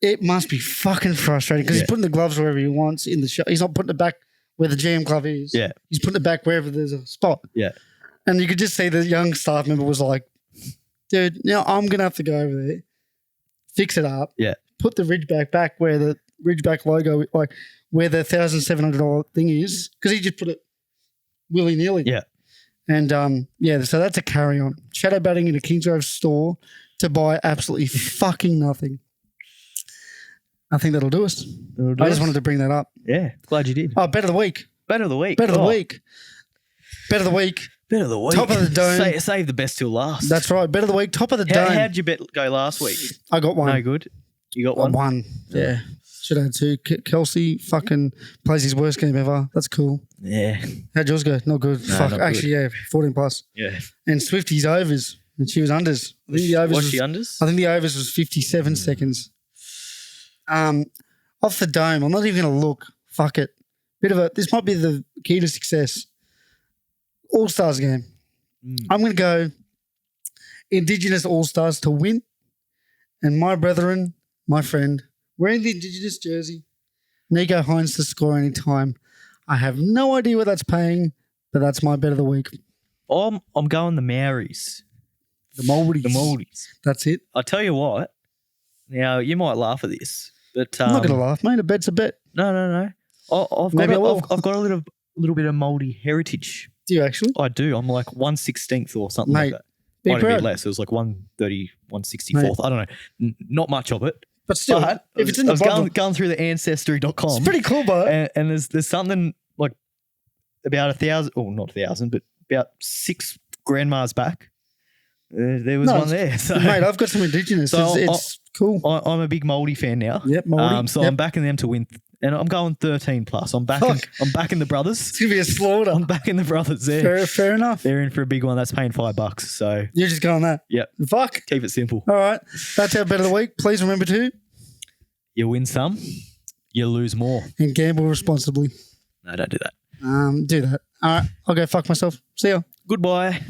Speaker 2: it must be fucking frustrating because
Speaker 1: Yeah.
Speaker 2: he's putting the gloves wherever he wants in the shop. He's not putting it back where the GM glove is.
Speaker 1: Yeah.
Speaker 2: He's putting it back wherever there's a spot.
Speaker 1: Yeah.
Speaker 2: And you could just see the young staff member was like, dude, now I'm going to have to go over there, fix it up,
Speaker 1: Yeah.
Speaker 2: put the Ridgeback back where the Ridgeback logo, like where the $1,700 thing is, because he just put it willy-nilly.
Speaker 1: Yeah.
Speaker 2: And so that's a carry on. Shadow batting in a Kingsgrove store to buy absolutely fucking nothing. I think that'll do us. I just wanted to bring that up.
Speaker 1: Yeah. Glad you did.
Speaker 2: Oh, bet of the week.
Speaker 1: Bet of the week.
Speaker 2: Bet of the
Speaker 1: Oh,
Speaker 2: week. Bet of the week.
Speaker 1: Bet of the week.
Speaker 2: Top of the dome.
Speaker 1: Save the best till last.
Speaker 2: That's right. Bet of the week. Top of the dome.
Speaker 1: How'd your bet go last week?
Speaker 2: I got one.
Speaker 1: No good. You got
Speaker 2: One.
Speaker 1: one?
Speaker 2: Yeah. Should have had two. Kelsey fucking plays his worst game ever. That's cool.
Speaker 1: Yeah.
Speaker 2: How'd yours go? Not good.
Speaker 1: No,
Speaker 2: Fuck.
Speaker 1: not
Speaker 2: Actually, yeah, 14 plus.
Speaker 1: Yeah.
Speaker 2: And Swifty's overs. And she was unders. I think the overs
Speaker 1: What's
Speaker 2: was,
Speaker 1: the unders?
Speaker 2: I think the overs was 57 seconds. Off the dome. I'm not even going to look. Fuck it. This might be the key to success. All-Stars game. I'm going to go Indigenous All-Stars to win. And my brethren, my friend, wearing the Indigenous jersey, Nico Hines to score any time. I have no idea what that's paying, but that's my bet of the week.
Speaker 1: I'm going the Maoris.
Speaker 2: The Maldives.
Speaker 1: The Maldives.
Speaker 2: That's it.
Speaker 1: I tell you what. Now you might laugh at this, but
Speaker 2: I'm not going to laugh, mate. A bet's a bet.
Speaker 1: No. I've
Speaker 2: Maybe I will.
Speaker 1: got a little bit of Māori heritage.
Speaker 2: Do you actually?
Speaker 1: I do. I'm like 1/16th or something
Speaker 2: Mate,
Speaker 1: like that.
Speaker 2: be
Speaker 1: Might have been
Speaker 2: proud.
Speaker 1: less. It was like 130, 164th. I don't know. Not much of it.
Speaker 2: But still,
Speaker 1: But
Speaker 2: if it's in the
Speaker 1: I was
Speaker 2: Bible,
Speaker 1: going through the ancestry.com.
Speaker 2: it's pretty cool, bro.
Speaker 1: and there's something like about 1,000, or not 1,000, but about 6 grandmas back. There was one there. So,
Speaker 2: Mate, I've got some Indigenous.
Speaker 1: So
Speaker 2: It's cool.
Speaker 1: I'm a big Māori fan now.
Speaker 2: Yep, Māori.
Speaker 1: So I'm backing them to win, and I'm going 13 plus. I'm backing the brothers.
Speaker 2: It's going to be a slaughter.
Speaker 1: I'm backing the brothers there.
Speaker 2: Fair enough.
Speaker 1: They're in for a big one. That's paying $5. So
Speaker 2: You're just going that.
Speaker 1: yep,
Speaker 2: Fuck.
Speaker 1: keep it simple.
Speaker 2: All right. That's our bet of the week. Please remember to
Speaker 1: You win some, you lose more.
Speaker 2: and gamble responsibly.
Speaker 1: No, don't do that.
Speaker 2: Do that. All right. I'll go fuck myself. See ya.
Speaker 1: Goodbye.